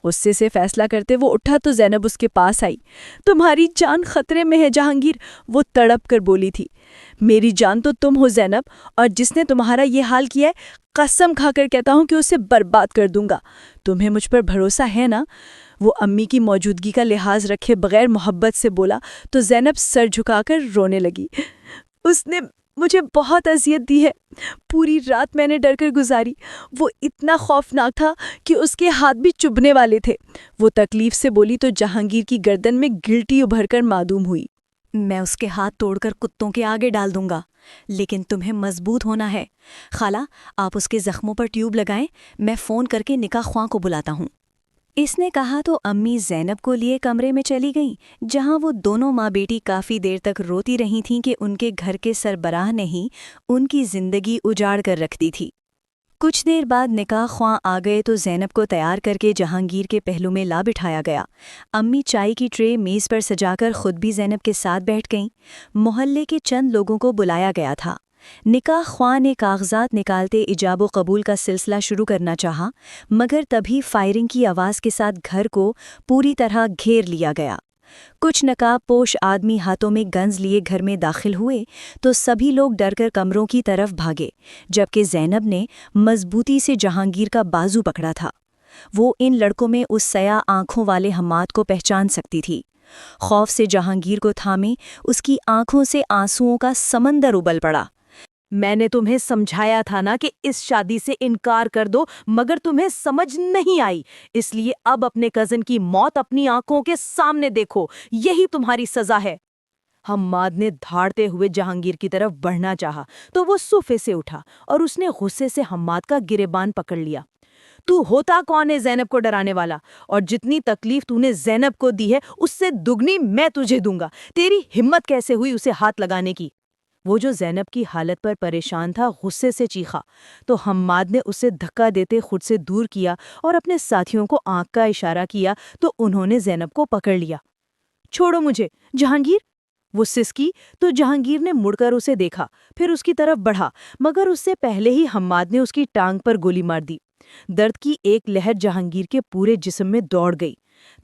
غصے سے فیصلہ کرتے وہ اٹھا تو زینب اس کے پاس آئی۔ تمہاری جان خطرے میں ہے جہانگیر، وہ تڑپ کر بولی تھی۔ میری جان تو تم ہو زینب، اور جس نے تمہارا یہ حال کیا ہے قسم کھا کر کہتا ہوں کہ اسے برباد کر دوں گا۔ تمہیں مجھ پر بھروسہ ہے نا؟ وہ امی کی موجودگی کا لحاظ رکھے بغیر محبت سے بولا تو زینب سر جھکا کر رونے لگی۔ اس نے مجھے بہت اذیت دی ہے، پوری رات میں نے ڈر کر گزاری۔ وہ اتنا خوفناک تھا کہ اس کے ہاتھ بھی چبھنے والے تھے۔ وہ تکلیف سے بولی تو جہانگیر کی گردن میں گلٹی ابھر کر معدوم ہوئی۔ میں اس کے ہاتھ توڑ کر کتوں کے آگے ڈال دوں گا، لیکن تمہیں مضبوط ہونا ہے۔ خالہ، آپ اس کے زخموں پر ٹیوب لگائیں، میں فون کر کے نکاح خواں کو بلاتا ہوں۔ اس نے کہا تو امی زینب کو لیے کمرے میں چلی گئیں، جہاں وہ دونوں ماں بیٹی کافی دیر تک روتی رہی تھیں کہ ان کے گھر کے سربراہ نے ہی ان کی زندگی اجاڑ کر رکھ دی تھی۔ کچھ دیر بعد نکاح خواں آ گئے تو زینب کو تیار کر کے جہانگیر کے پہلو میں لا بٹھایا گیا۔ امی چائے کی ٹرے میز پر سجا کر خود بھی زینب کے ساتھ بیٹھ گئیں۔ محلے کے چند لوگوں کو بلایا گیا تھا۔ نکاح خواں نے کاغذات نکالتے ایجاب و قبول کا سلسلہ شروع کرنا چاہا، مگر تبھی فائرنگ کی آواز کے ساتھ گھر کو پوری طرح گھیر لیا گیا۔ کچھ نقاب پوش آدمی ہاتھوں میں گنز لیے گھر میں داخل ہوئے تو سبھی لوگ ڈر کر کمروں کی طرف بھاگے، جبکہ زینب نے مضبوطی سے جہانگیر کا بازو پکڑا تھا۔ وہ ان لڑکوں میں اس سیاہ آنکھوں والے حماد کو پہچان سکتی تھی۔ خوف سے جہانگیر کو تھامے اس کی آنکھوں سے آنسوؤں کا سمندر ابل پڑا۔ میں نے تمہیں سمجھایا تھا نا کہ اس شادی سے انکار کر دو، مگر تمہیں سمجھ نہیں آئی، اس لیے اب اپنے کزن کی موت اپنی آنکھوں کے سامنے دیکھو، یہی تمہاری سزا ہے۔ حماد نے دھاڑتے ہوئے جہانگیر کی طرف بڑھنا چاہا تو وہ صوفے سے اٹھا اور اس نے غصے سے حماد کا گریبان پکڑ لیا۔ تو ہوتا کون ہے زینب کو ڈرانے والا؟ اور جتنی تکلیف تو نے زینب کو دی ہے اس سے دگنی میں تجھے دوں گا۔ تیری ہمت کیسے ہوئی اسے ہاتھ لگانے کی؟ وہ جو زینب کی حالت پر پریشان تھا غصے سے چیخا تو حماد نے اسے دھکا دیتے خود سے دور کیا اور اپنے ساتھیوں کو آنکھ کا اشارہ کیا تو انہوں نے زینب کو پکڑ لیا۔ چھوڑو مجھے جہانگیر، وہ سسکی تو جہانگیر نے مڑ کر اسے دیکھا، پھر اس کی طرف بڑھا، مگر اس سے پہلے ہی حماد نے اس کی ٹانگ پر گولی مار دی۔ درد کی ایک لہر جہانگیر کے پورے جسم میں دوڑ گئی۔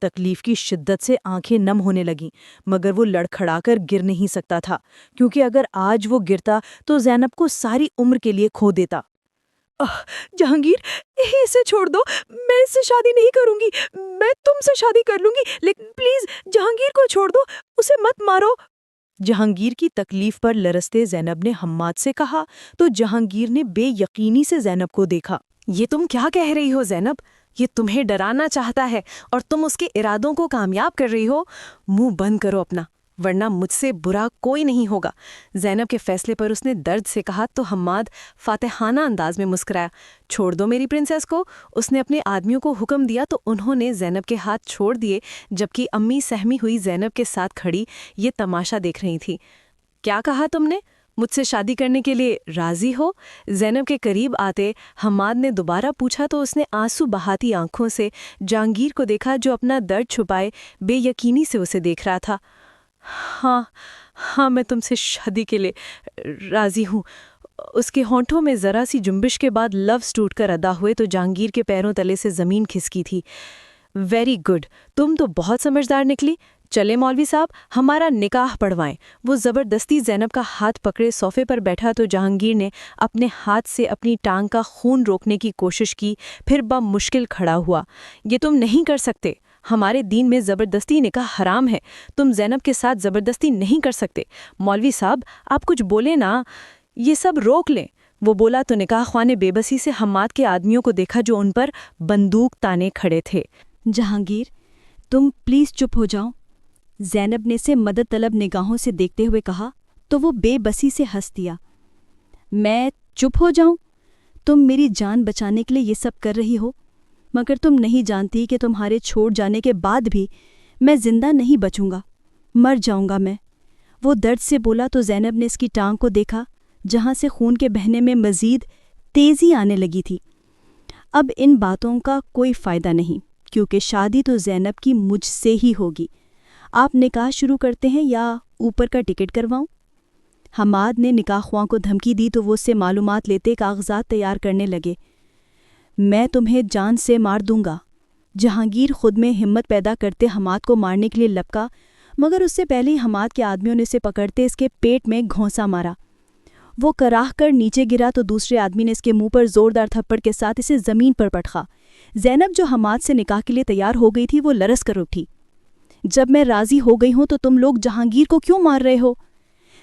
تکلیف کی شدت سے آنکھیں نم ہونے لگیں، مگر وہ لڑکھڑا کر گر نہیں سکتا تھا، کیونکہ اگر آج وہ گرتا تو زینب کو ساری عمر کے لیے کھو دیتا۔ جہانگیر، اسے چھوڑ دو، میں اس سے شادی نہیں کروں گی، میں تم سے شادی کر لوں گی، لیکن پلیز جہانگیر کو چھوڑ دو، اسے مت مارو۔ جہانگیر کی تکلیف پر لرزتے زینب نے حماد سے کہا تو جہانگیر نے بے یقینی سے زینب کو دیکھا۔ یہ تم کیا کہہ رہی ہو زینب؟ یہ تمہیں ڈرانا چاہتا ہے اور تم اس کے ارادوں کو کامیاب کر رہی ہو۔ منہ بند کرو اپنا، ورنہ مجھ سے برا کوئی نہیں ہوگا۔ زینب کے فیصلے پر اس نے درد سے کہا تو حماد فاتحانہ انداز میں مسکرایا۔ چھوڑ دو میری پرنسس کو۔ اس نے اپنے آدمیوں کو حکم دیا تو انہوں نے زینب کے ہاتھ چھوڑ دیے، جبکہ امی سہمی ہوئی زینب کے ساتھ کھڑی یہ تماشا دیکھ رہی تھی۔ کیا کہا تم نے؟ مجھ سے شادی کرنے کے لیے راضی ہو؟ زینب کے قریب آتے حماد نے دوبارہ پوچھا تو اس نے آنسو بہاتی آنکھوں سے جہانگیر کو دیکھا جو اپنا درد چھپائے بے یقینی سے اسے دیکھ رہا تھا۔ ہاں میں تم سے شادی کے لیے راضی ہوں۔ اس کے ہونٹوں میں ذرا سی جنبش کے بعد لفظ ٹوٹ کر ادا ہوئے تو جہانگیر کے پیروں تلے سے زمین کھسکی تھی۔ ویری گڈ، تم تو بہت سمجھدار نکلی۔ چلے مولوی صاحب، ہمارا نکاح پڑھوائیں۔ وہ زبردستی زینب کا ہاتھ پکڑے صوفے پر بیٹھا تو جہانگیر نے اپنے ہاتھ سے اپنی ٹانگ کا خون روکنے کی کوشش کی، پھر بمشکل کھڑا ہوا۔ یہ تم نہیں کر سکتے، ہمارے دین میں زبردستی نکاح حرام ہے۔ تم زینب کے ساتھ زبردستی نہیں کر سکتے۔ مولوی صاحب آپ کچھ بولے نا، یہ سب روک لیں۔ وہ بولا تو نکاح خواہ نے بے بسی سے حماد کے آدمیوں کو دیکھا جو ان پر بندوق تانے کھڑے تھے۔ جہانگیر تم پلیز چپ ہو جاؤ، زینب نے اسے مدد طلب نگاہوں سے دیکھتے ہوئے کہا تو وہ بے بسی سے ہنس دیا۔ میں چپ ہو جاؤں؟ تم میری جان بچانے کے لیے یہ سب کر رہی ہو، مگر تم نہیں جانتی کہ تمہارے چھوڑ جانے کے بعد بھی میں زندہ نہیں بچوں گا، مر جاؤں گا میں۔ وہ درد سے بولا تو زینب نے اس کی ٹانگ کو دیکھا جہاں سے خون کے بہنے میں مزید تیزی آنے لگی تھی۔ اب ان باتوں کا کوئی فائدہ نہیں، کیونکہ شادی تو زینب کی مجھ سے ہی ہوگی۔ آپ نکاح شروع کرتے ہیں یا اوپر کا ٹکٹ کرواؤں؟ حماد نے نکاح خواہ کو دھمکی دی تو وہ اس سے معلومات لیتے کاغذات تیار کرنے لگے۔ میں تمہیں جان سے مار دوں گا۔ جہانگیر خود میں ہمت پیدا کرتے حماد کو مارنے کے لیے لپکا، مگر اس سے پہلے ہی حماد کے آدمیوں نے اسے پکڑتے اس کے پیٹ میں گھونسا مارا۔ وہ کراہ کر نیچے گرا تو دوسرے آدمی نے اس کے منہ پر زوردار تھپڑ کے ساتھ اسے زمین پر پٹخا۔ زینب جو حماد سے نکاح کے لیے تیار ہو گئی تھی وہ لرز کر اٹھی۔ جب میں راضی ہو گئی ہوں تو تم لوگ جہانگیر کو کیوں مار رہے ہو؟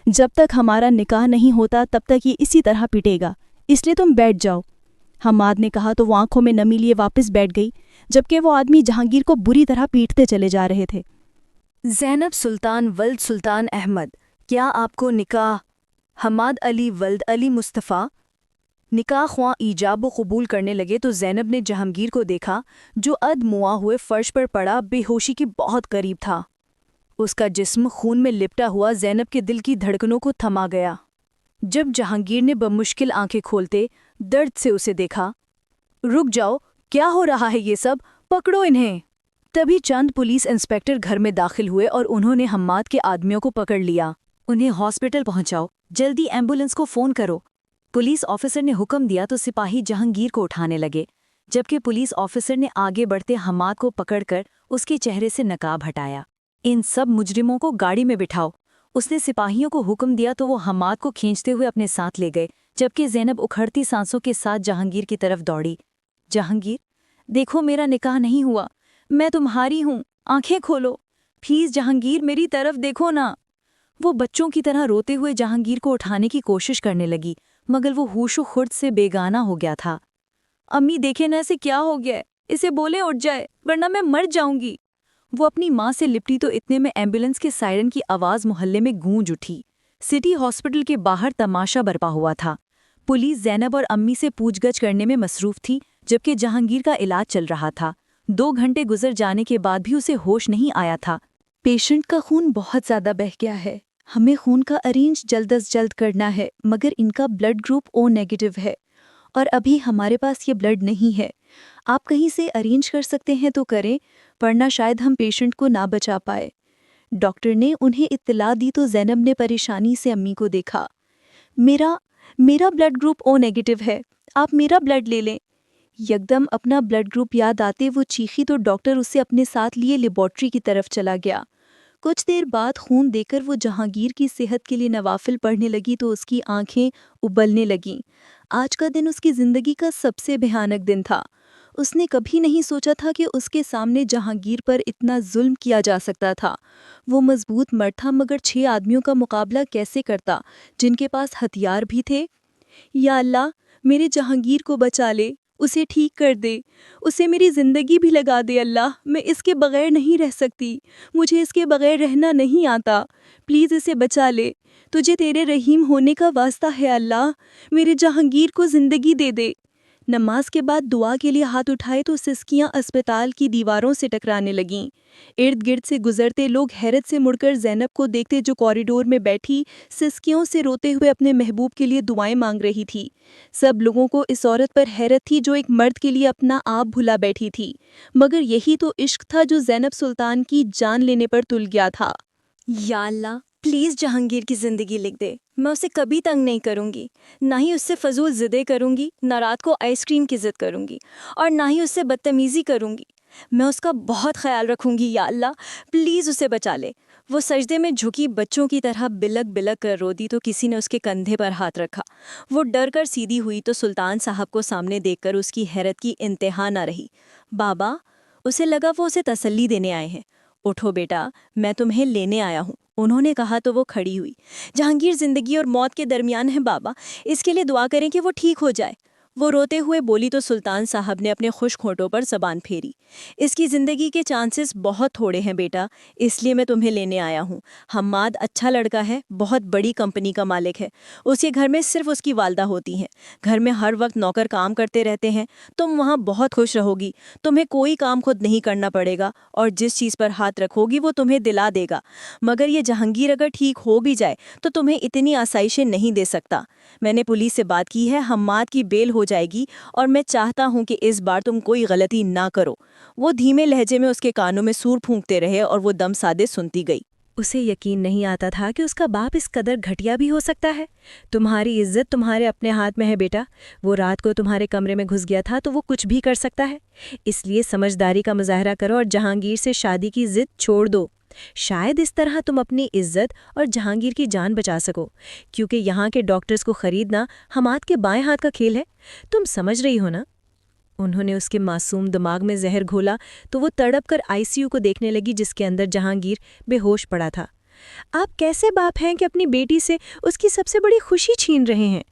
جب تک ہمارا نکاح نہیں ہوتا تب تک یہ اسی طرح پیٹے گا، اس لیے تم بیٹھ جاؤ، حماد نے کہا تو وہ آنکھوں میں نمی لیے واپس بیٹھ گئی، جبکہ وہ آدمی جہانگیر کو بری طرح پیٹتے چلے جا رہے تھے۔ زینب سلطان ولد سلطان احمد، کیا آپ کو نکاح حماد علی ولد علی مصطفیٰ؟ نکاح خواہ ایجاب و قبول کرنے لگے تو زینب نے جہانگیر کو دیکھا جو اد موا ہوئے فرش پر پڑا بے ہوشی کی بہت قریب تھا۔ اس کا جسم خون میں لپٹا ہوا زینب کے دل کی دھڑکنوں کو تھما گیا۔ جب جہانگیر نے بمشکل آنکھیں کھولتے درد سے اسے دیکھا، رک جاؤ، کیا ہو رہا ہے یہ سب؟ پکڑو انہیں۔ تبھی چند پولیس انسپکٹر گھر میں داخل ہوئے اور انہوں نے حماد کے آدمیوں کو پکڑ لیا۔ انہیں ہاسپٹل پہنچاؤ، جلدی ایمبولینس کو فون کرو۔ پولیس آفیسر نے حکم دیا تو سپاہی جہانگیر کو اٹھانے لگے، جبکہ پولیس آفیسر نے آگے بڑھتے حماد کو پکڑ کر اس کے چہرے سے نقاب ہٹایا۔ ان سب مجرموں کو گاڑی میں بٹھاؤ۔ اس نے سپاہیوں کو حکم دیا تو وہ حماد کو کھینچتے ہوئے اپنے ساتھ لے گئے، جبکہ زینب اکھڑتی سانسوں کے ساتھ جہانگیر کی طرف دوڑی۔ جہانگیر، دیکھو میرا نکاح نہیں ہوا، میں تمہاری ہوں، آنکھیں کھولو، پلیز جہانگیر میری طرف دیکھو نا۔ وہ بچوں کی طرح روتے ہوئے جہانگیر کو اٹھانے کی کوشش کرنے لگی، مگر وہ ہوش و خرد سے بیگانہ ہو گیا تھا۔ امی دیکھیں نا اسے کیا ہو گیا ہے، اسے بولے اٹھ جائے ورنہ میں مر جاؤں گی۔ وہ اپنی ماں سے لپٹی تو اتنے میں ایمبولینس کے سائرن کی آواز محلے میں گونج اٹھی۔ سٹی ہاسپٹل کے باہر تماشا برپا ہوا تھا۔ پولیس زینب اور امی سے پوچھ گچھ کرنے میں مصروف تھی، جبکہ جہانگیر کا علاج چل رہا تھا۔ 2 گھنٹے گزر جانے کے بعد بھی اسے ہوش نہیں آیا تھا۔ پیشنٹ کا خون بہت زیادہ بہہ گیا ہے، ہمیں خون کا ارینج جلد از جلد کرنا ہے، مگر ان کا بلڈ گروپ او نیگیٹو ہے اور ابھی ہمارے پاس یہ بلڈ نہیں ہے۔ آپ کہیں سے ارینج کر سکتے ہیں تو کریں، ورنہ شاید ہم پیشنٹ کو نہ بچا پائے۔ ڈاکٹر نے انہیں اطلاع دی تو زینب نے پریشانی سے امی کو دیکھا۔ میرا بلڈ گروپ او نیگیٹو ہے، آپ میرا بلڈ لے لیں۔ یکدم اپنا بلڈ گروپ یاد آتے وہ چیخی تو ڈاکٹر اسے اپنے ساتھ لیے لیبارٹری کی طرف چلا گیا۔ کچھ دیر بعد خون دے کر وہ جہانگیر کی صحت کے لیے نوافل پڑھنے لگی تو اس کی آنکھیں ابلنے لگیں۔ آج کا دن اس کی زندگی کا سب سے بھیانک دن تھا۔ اس نے کبھی نہیں سوچا تھا کہ اس کے سامنے جہانگیر پر اتنا ظلم کیا جا سکتا تھا۔ وہ مضبوط مرد تھا مگر 6 آدمیوں کا مقابلہ کیسے کرتا جن کے پاس ہتھیار بھی تھے؟ یا اللہ، میرے جہانگیر کو بچا لے، اسے ٹھیک کر دے، اسے میری زندگی بھی لگا دے اللہ، میں اس کے بغیر نہیں رہ سکتی، مجھے اس کے بغیر رہنا نہیں آتا، پلیز اسے بچا لے، تجھے تیرے رحیم ہونے کا واسطہ ہے اللہ، میرے جہانگیر کو زندگی دے دے۔ نماز کے بعد دعا کے لیے ہاتھ اٹھائے تو سسکیاں اسپتال کی دیواروں سے ٹکرانے لگیں۔ ارد گرد سے گزرتے لوگ حیرت سے مڑ کر زینب کو دیکھتے جو کوریڈور میں بیٹھی سسکیوں سے روتے ہوئے اپنے محبوب کے لیے دعائیں مانگ رہی تھی۔ سب لوگوں کو اس عورت پر حیرت تھی جو ایک مرد کے لیے اپنا آپ بھلا بیٹھی تھی، مگر یہی تو عشق تھا جو زینب سلطان کی جان لینے پر تل گیا تھا۔ یا اللہ پلیز جہانگیر کی زندگی لکھ دے، میں اسے کبھی تنگ نہیں کروں گی، نہ ہی اس سے فضول ضدیں کروں گی، نہ رات کو آئس کریم کی ضد کروں گی، اور نہ ہی اس سے بدتمیزی کروں گی، میں اس کا بہت خیال رکھوں گی، یا اللہ پلیز اسے بچا لے۔ وہ سجدے میں جھکی بچوں کی طرح بلک بلک کر رو دی تو کسی نے اس کے کندھے پر ہاتھ رکھا۔ وہ ڈر کر سیدھی ہوئی تو سلطان صاحب کو سامنے دیکھ کر اس کی حیرت کی انتہا نہ رہی۔ بابا، اسے لگا وہ اسے تسلی دینے آئے ہیں۔ اٹھو بیٹا، میں تمہیں لینے آیا ہوں، انہوں نے کہا تو وہ کھڑی ہوئی۔ جہانگیر زندگی اور موت کے درمیان ہے بابا، اس کے لیے دعا کریں کہ وہ ٹھیک ہو جائے۔ وہ روتے ہوئے بولی تو سلطان صاحب نے اپنے خشک ہونٹوں پر زبان پھیری۔ اس کی زندگی کے چانسز بہت تھوڑے ہیں بیٹا، اس لیے میں تمہیں لینے آیا ہوں۔ حماد اچھا لڑکا ہے، بہت بڑی کمپنی کا مالک ہے، اس کے گھر میں صرف اس کی والدہ ہوتی ہیں، گھر میں ہر وقت نوکر کام کرتے رہتے ہیں، تم وہاں بہت خوش رہو گی، تمہیں کوئی کام خود نہیں کرنا پڑے گا، اور جس چیز پر ہاتھ رکھو گی وہ تمہیں دلا دے گا، مگر یہ جہانگیر اگر ٹھیک ہو بھی جائے تو تمہیں اتنی آسائشیں نہیں دے سکتا۔ میں نے پولیس سے بات کی ہے، حماد کی بیل ہو جائے گی، اور میں چاہتا ہوں کہ اس بار تم کوئی غلطی نہ کرو۔ وہ دھیمے لہجے میں اس کے کانوں میں سور پھونکتے رہے اور وہ دم سادے سنتی گئی۔ اسے یقین نہیں آتا تھا کہ اس کا باپ اس قدر گھٹیا بھی ہو سکتا ہے۔ تمہاری عزت تمہارے اپنے ہاتھ میں ہے بیٹا، وہ رات کو تمہارے کمرے میں گھس گیا تھا تو وہ کچھ بھی کر سکتا ہے، اس لیے سمجھداری کا مظاہرہ کرو اور جہانگیر سے شادی کی ضد چھوڑ دو۔ شاید اس طرح تم اپنی عزت اور جہانگیر کی جان بچا سکو، کیونکہ یہاں کے ڈاکٹرز کو خریدنا حماد کے بائیں ہاتھ کا کھیل ہے، تم سمجھ رہی ہو نا؟ انہوں نے اس کے معصوم دماغ میں زہر گھولا تو وہ تڑپ کر ICU کو دیکھنے لگی جس کے اندر جہانگیر بے ہوش پڑا تھا۔ آپ کیسے باپ ہیں کہ اپنی بیٹی سے اس کی سب سے بڑی خوشی چھین رہے ہیں؟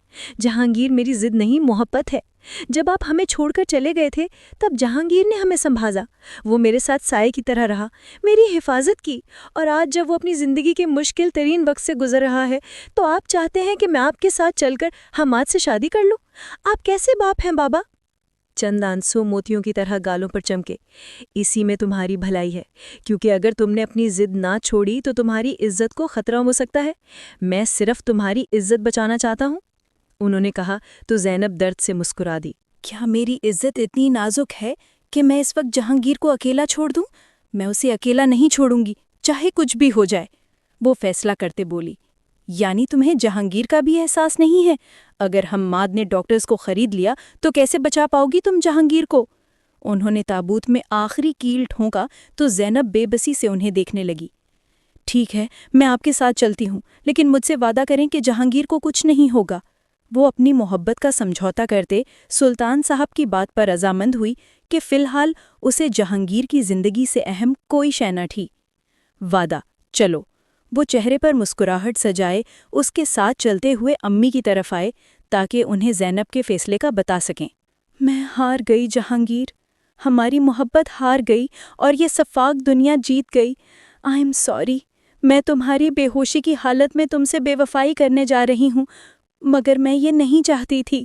جہانگیر میری ضد نہیں، محبت ہے۔ جب آپ ہمیں چھوڑ کر چلے گئے تھے تب جہانگیر نے ہمیں سنبھالا، وہ میرے ساتھ سائے کی طرح رہا، میری حفاظت کی، اور آج جب وہ اپنی زندگی کے مشکل ترین وقت سے گزر رہا ہے تو آپ چاہتے ہیں کہ میں آپ کے ساتھ چل کر حماد سے شادی کر لوں؟ آپ کیسے باپ ہیں بابا؟ چند آنسو موتیوں کی طرح گالوں پر چمکے۔ اسی میں تمہاری بھلائی ہے، کیونکہ اگر تم نے اپنی ضد نہ چھوڑی تو تمہاری عزت کو خطرہ ہو سکتا ہے۔ میں صرف تمہاری عزت بچانا چاہتا ہوں، انہوں نے کہا تو زینب درد سے مسکرا دی۔ کیا میری عزت اتنی نازک ہے کہ میں اس وقت جہانگیر کو اکیلا چھوڑ دوں؟ میں اسے اکیلا نہیں چھوڑوں گی، چاہے کچھ بھی ہو جائے، وہ فیصلہ کرتے بولی۔ یعنی تمہیں جہانگیر کا بھی احساس نہیں ہے؟ اگر حماد نے ڈاکٹرز کو خرید لیا تو کیسے بچا پاؤ گی تم جہانگیر کو؟ انہوں نے تابوت میں آخری کیل ٹھونکا تو زینب بے بسی سے انہیں دیکھنے لگی۔ ٹھیک ہے، میں آپ کے ساتھ چلتی ہوں، لیکن مجھ سے وعدہ کریں کہ جہانگیر کو کچھ نہیں ہوگا۔ وہ اپنی محبت کا سمجھوتا کرتے سلطان صاحب کی بات پر رضامند ہوئی کہ فی الحال اسے جہانگیر کی زندگی سے اہم کوئی شے نہ تھی۔ وعدہ، چلو۔ وہ چہرے پر مسکراہٹ سجائے اس کے ساتھ چلتے ہوئے امی کی طرف آئے تاکہ انہیں زینب کے فیصلے کا بتا سکیں۔ میں ہار گئی جہانگیر، ہماری محبت ہار گئی اور یہ سفاک دنیا جیت گئی۔ آئی ایم سوری، میں تمہاری بے ہوشی کی حالت میں تم سے بے وفائی کرنے جا رہی ہوں، مگر میں یہ نہیں چاہتی تھی۔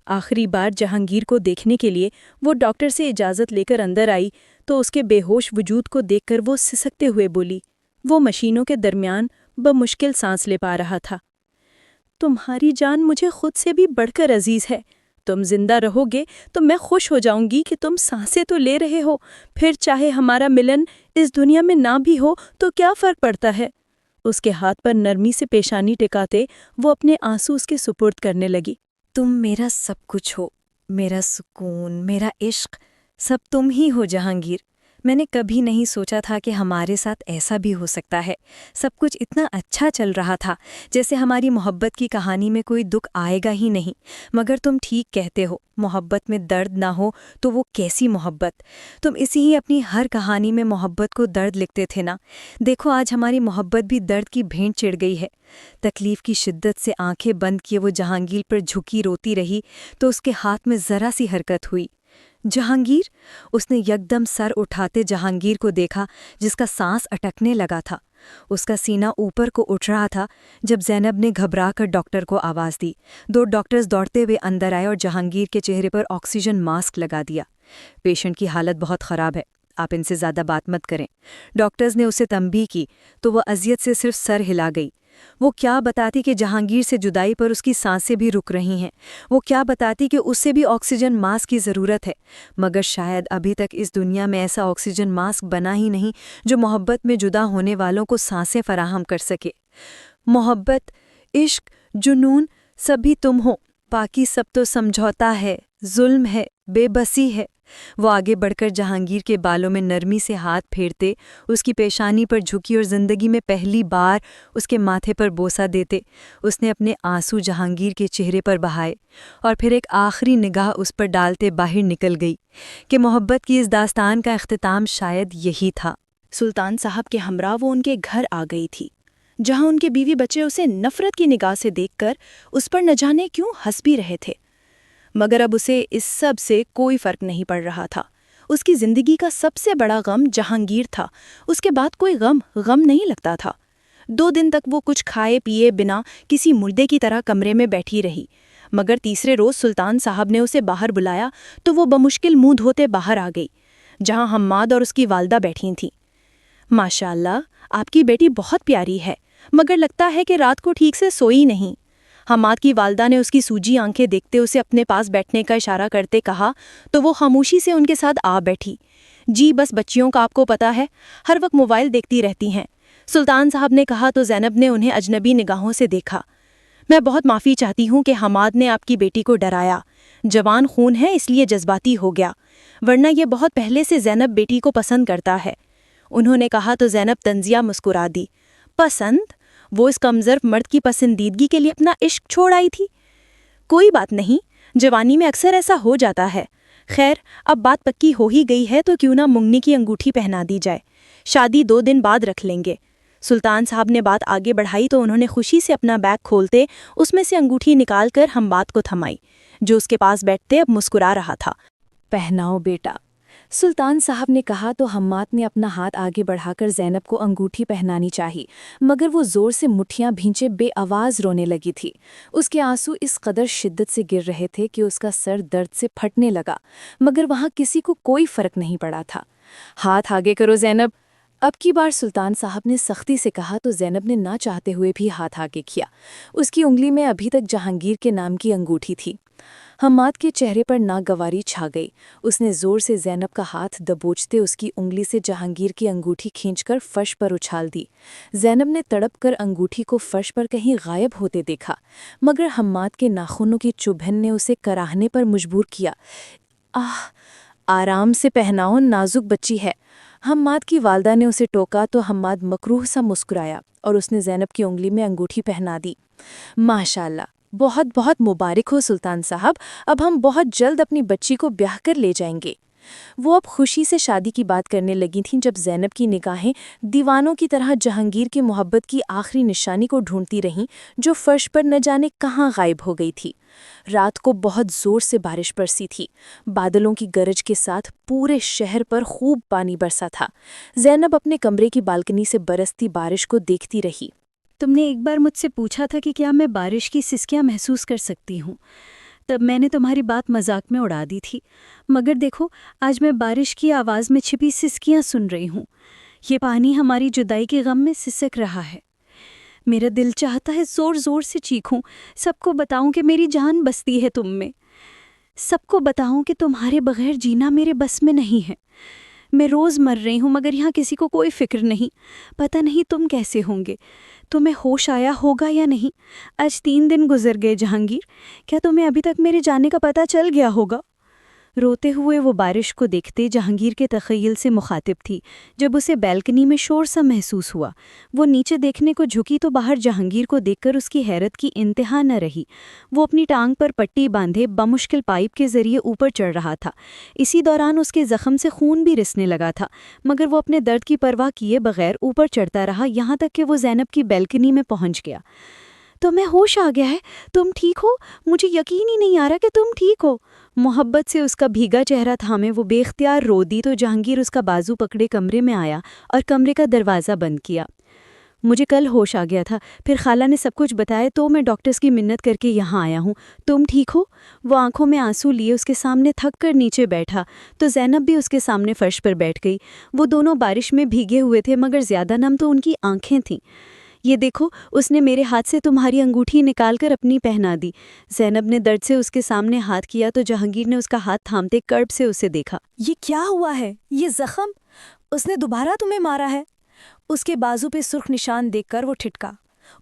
آخری بار جہانگیر کو دیکھنے کے لیے وہ ڈاکٹر سے اجازت لے کر اندر آئی تو اس کے بے ہوش وجود کو دیکھ کر وہ سسکتے ہوئے بولی۔ وہ مشینوں کے درمیان بمشکل سانس لے پا رہا تھا۔ تمہاری جان مجھے خود سے بھی بڑھ کر عزیز ہے، تم زندہ رہو گے تو میں خوش ہو جاؤں گی کہ تم سانسیں تو لے رہے ہو، پھر چاہے ہمارا ملن اس دنیا میں نہ بھی ہو تو کیا فرق پڑتا ہے؟ اس کے ہاتھ پر نرمی سے پیشانی ٹکاتے وہ اپنے آنسو اس کے سپرد کرنے لگی۔ تم میرا سب کچھ ہو، میرا سکون، میرا عشق، سب تم ہی ہو جہانگیر۔ میں نے کبھی نہیں سوچا تھا کہ ہمارے ساتھ ایسا بھی ہو سکتا ہے. سب کچھ اتنا اچھا چل رہا تھا جیسے ہماری محبت کی کہانی میں کوئی دکھ آئے گا ہی نہیں. مگر تم ٹھیک کہتے ہو، محبت میں درد نہ ہو تو وہ کیسی محبت. تم اسی ہی اپنی ہر کہانی میں محبت کو درد لکھتے تھے نا. دیکھو آج ہماری محبت بھی درد کی بھینٹ چڑھ گئی ہے. تکلیف کی شدت سے آنکھیں بند کیے وہ جہانگیر پر جھکی روتی رہی تو اس کے ہاتھ میں ذرا سی حرکت ہوئی. جہانگیر؟ اس نے یکدم سر اٹھاتے جہانگیر کو دیکھا جس کا سانس اٹکنے لگا تھا. اس کا سینہ اوپر کو اٹھ رہا تھا جب زینب نے گھبرا کر ڈاکٹر کو آواز دی. 2 ڈاکٹرز دوڑتے ہوئے اندر آئے اور جہانگیر کے چہرے پر آکسیجن ماسک لگا دیا. پیشنٹ کی حالت بہت خراب ہے، آپ ان سے زیادہ بات مت کریں. ڈاکٹرز نے اسے تنبیہ کی تو وہ اذیت سے صرف سر ہلا گئی. وہ کیا بتاتی کہ جہانگیر سے جدائی پر اس کی سانسیں بھی رک رہی ہیں. وہ کیا بتاتی کہ اس سے بھی آکسیجن ماسک کی ضرورت ہے. مگر شاید ابھی تک اس دنیا میں ایسا آکسیجن ماسک بنا ہی نہیں جو محبت میں جدا ہونے والوں کو سانسیں فراہم کر سکے. محبت، عشق، جنون سبھی تم ہو، باقی سب تو سمجھوتا ہے، ظلم ہے، بے بسی ہے. وہ آگے بڑھ کر جہانگیر کے بالوں میں نرمی سے ہاتھ پھیرتے، اس کی پیشانی پر جھکی اور زندگی میں پہلی بار اس کے ماتھے پر بوسہ دیتے. اس نے اپنے آنسو جہانگیر کے چہرے پر بہائے اور پھر ایک آخری نگاہ اس پر ڈالتے باہر نکل گئی کہ محبت کی اس داستان کا اختتام شاید یہی تھا. سلطان صاحب کے ہمراہ وہ ان کے گھر آ گئی تھی، جہاں ان کے بیوی بچے اسے نفرت کی نگاہ سے دیکھ کر اس پر نہ جانے کیوں ہنس بھی رہے تھے. مگر اب اسے اس سب سے کوئی فرق نہیں پڑ رہا تھا. اس کی زندگی کا سب سے بڑا غم جہانگیر تھا. اس کے بعد کوئی غم نہیں لگتا تھا. 2 دن تک وہ کچھ کھائے پیے بنا کسی مردے کی طرح کمرے میں بیٹھی رہی. مگر تیسرے روز سلطان صاحب نے اسے باہر بلایا تو وہ بمشکل منہ دھوتے باہر آ گئی، جہاں حماد اور اس کی والدہ بیٹھی تھیں. ماشاء اللہ، آپ کی بیٹی بہت پیاری ہے، مگر لگتا ہے کہ رات کو ٹھیک سے سوئی نہیں. حماد کی والدہ نے اس کی سوجی آنکھیں دیکھتے اسے اپنے پاس بیٹھنے کا اشارہ کرتے کہا تو وہ خاموشی سے ان کے ساتھ آ بیٹھی. جی بس بچیوں کا آپ کو پتہ ہے، ہر وقت موبائل دیکھتی رہتی ہیں، سلطان صاحب نے کہا تو زینب نے انہیں اجنبی نگاہوں سے دیکھا. میں بہت معافی چاہتی ہوں کہ حماد نے آپ کی بیٹی کو ڈرایا. جوان خون ہے اس لیے جذباتی ہو گیا، ورنہ یہ بہت پہلے سے زینب بیٹی کو پسند کرتا ہے. انہوں نے کہا تو زینب طنزیہ مسکرا دی. پسند؟ وہ اس کمزرف مرد کی پسندیدگی کے لیے اپنا عشق چھوڑ آئی تھی. کوئی بات نہیں، جوانی میں اکثر ایسا ہو جاتا ہے. خیر اب بات پکی ہو ہی گئی ہے تو کیوں نہ منگنی کی انگوٹھی پہنا دی جائے. شادی 2 دن بعد رکھ لیں گے. سلطان صاحب نے بات آگے بڑھائی تو انہوں نے خوشی سے اپنا بیگ کھولتے اس میں سے انگوٹھی نکال کر حماد کو تھمائی، جو اس کے پاس بیٹھتے اب مسکرا رہا تھا. پہناؤ بیٹا، سلطان صاحب نے کہا تو حماد نے اپنا ہاتھ آگے بڑھا کر زینب کو انگوٹھی پہنانی چاہی، مگر وہ زور سے مٹھیاں بھینچے بے آواز رونے لگی تھی. اس کے آنسو اس قدر شدت سے گر رہے تھے کہ اس کا سر درد سے پھٹنے لگا، مگر وہاں کسی کو کوئی فرق نہیں پڑا تھا. ہاتھ آگے کرو زینب، اب کی بار سلطان صاحب نے سختی سے کہا تو زینب نے نہ چاہتے ہوئے بھی ہاتھ آگے کیا. اس کی انگلی میں ابھی تک جہانگیر کے نام کی انگوٹھی تھی. حماد کے چہرے پر ناگواری چھا گئی. اس نے زور سے زینب کا ہاتھ دبوچتے اس کی انگلی سے جہانگیر کی انگوٹھی کھینچ کر فرش پر اچھال دی. زینب نے تڑپ کر انگوٹھی کو فرش پر کہیں غائب ہوتے دیکھا، مگر حماد کے ناخنوں کی چبھن نے اسے کراہنے پر مجبور کیا. آرام سے پہناؤ، نازک بچی ہے. حماد کی والدہ نے اسے ٹوکا تو حماد مکروہ سا مسکرایا اور اس نے زینب کی انگلی میں انگوٹھی پہنا دی. ماشاءاللہ، بہت بہت مبارک ہو سلطان صاحب، اب ہم بہت جلد اپنی بچی کو بیاہ کر لے جائیں گے. وہ اب خوشی سے شادی کی بات کرنے لگی تھیں جب زینب کی نگاہیں دیوانوں کی طرح جہانگیر کی محبت کی آخری نشانی کو ڈھونڈتی رہیں جو فرش پر نہ جانے کہاں غائب ہو گئی تھی. رات کو بہت زور سے بارش برسی تھی. بادلوں کی گرج کے ساتھ پورے شہر پر خوب پانی برسا تھا. زینب اپنے کمرے کی بالکنی سے برستی بارش کو دیکھتی رہی. تم نے ایک بار مجھ سے پوچھا تھا کہ کیا میں بارش کی سسکیاں محسوس کر سکتی ہوں. تب میں نے تمہاری بات مذاق میں اڑا دی تھی، مگر دیکھو آج میں بارش کی آواز میں چھپی سسکیاں سن رہی ہوں. یہ پانی ہماری جدائی کے غم میں سسک رہا ہے. میرا دل چاہتا ہے زور زور سے چیخوں، سب کو بتاؤں کہ میری جان بستی ہے تم میں، سب کو بتاؤں کہ تمہارے بغیر جینا میرے بس میں نہیں ہے. میں روز مر رہی ہوں مگر یہاں کسی کو کوئی فکر نہیں. پتہ نہیں تم کیسے ہوں گے، تمہیں ہوش آیا ہوگا یا نہیں. آج 3 دن گزر گئے جہانگیر، کیا تمہیں ابھی تک میرے جانے کا پتہ چل گیا ہوگا؟ روتے ہوئے وہ بارش کو دیکھتے جہانگیر کے تخیل سے مخاطب تھی۔ جب اسے بیلکنی میں شور سا محسوس ہوا، وہ نیچے دیکھنے کو جھکی تو باہر جہانگیر کو دیکھ کر اس کی حیرت کی انتہا نہ رہی۔ وہ اپنی ٹانگ پر پٹی باندھے بمشکل پائپ کے ذریعے اوپر چڑھ رہا تھا۔ اسی دوران اس کے زخم سے خون بھی رسنے لگا تھا، مگر وہ اپنے درد کی پرواہ کیے بغیر اوپر چڑھتا رہا، یہاں تک کہ وہ زینب کی بیلکنی میں پہنچ گیا۔ تمہیں ہوش آ گیا ہے؟ تم ٹھیک ہو؟ مجھے یقین ہی نہیں آ رہا کہ تم ٹھیک ہو۔ محبت سے اس کا بھیگا چہرہ تھامے وہ بے اختیار رو دی تو جہانگیر اس کا بازو پکڑے کمرے میں آیا اور کمرے کا دروازہ بند کیا۔ مجھے کل ہوش آ گیا تھا، پھر خالہ نے سب کچھ بتایا تو میں ڈاکٹرز کی منت کر کے یہاں آیا ہوں۔ تم ٹھیک ہو؟ وہ آنکھوں میں آنسو لیے اس کے سامنے تھک کر نیچے بیٹھا تو زینب بھی اس کے سامنے فرش پر بیٹھ گئی۔ وہ دونوں بارش میں بھیگے ہوئے تھے مگر زیادہ نم تو ان کی آنکھیں تھیں۔ یہ دیکھو، اس نے میرے ہاتھ سے تمہاری انگوٹھی نکال کر اپنی پہنا دی۔ زینب نے درد سے اس کے سامنے ہاتھ کیا تو جہانگیر نے اس کا ہاتھ تھامتے کرب سے اسے دیکھا۔ یہ کیا ہوا ہے؟ یہ زخم؟ اس نے دوبارہ تمہیں مارا ہے؟ اس کے بازو پہ سرخ نشان دیکھ کر وہ ٹھٹکا۔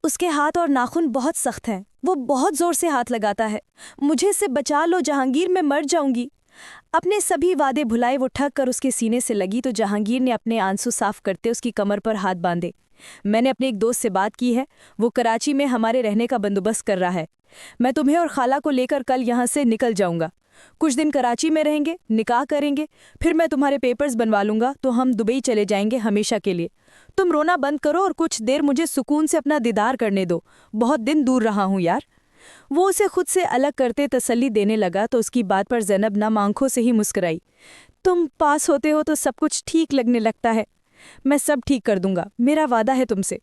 اس کے ہاتھ اور ناخن بہت سخت ہیں، وہ بہت زور سے ہاتھ لگاتا ہے۔ مجھے اس سے بچا لو جہانگیر، میں مر جاؤں گی۔ اپنے سبھی وعدے بھلائے وہ ٹھک کر اس کے سینے سے لگی تو جہانگیر نے اپنے آنسو صاف کرتے اس کی کمر پر ہاتھ باندھے۔ میں نے اپنے ایک دوست سے بات کی ہے، وہ کراچی میں ہمارے رہنے کا بندوبست کر رہا ہے۔ میں تمہیں اور خالہ کو لے کر کل یہاں سے نکل جاؤں گا۔ کچھ دن کراچی میں رہیں گے، نکاح کریں گے، پھر میں تمہارے پیپرز بنوا لوں گا تو ہم دبئی چلے جائیں گے ہمیشہ کے لیے۔ تم رونا بند کرو اور کچھ دیر مجھے سکون سے اپنا دیدار کرنے دو، بہت دن دور رہا ہوں یار۔ وہ اسے خود سے الگ کرتے تسلی دینے لگا تو اس کی بات پر زینب نم آنکھوں سے ہی مسکرائی۔ تم پاس ہوتے ہو تو سب کچھ ٹھیک لگنے لگتا ہے۔ میں سب ٹھیک کر دوں گا، میرا وعدہ ہے تم سے۔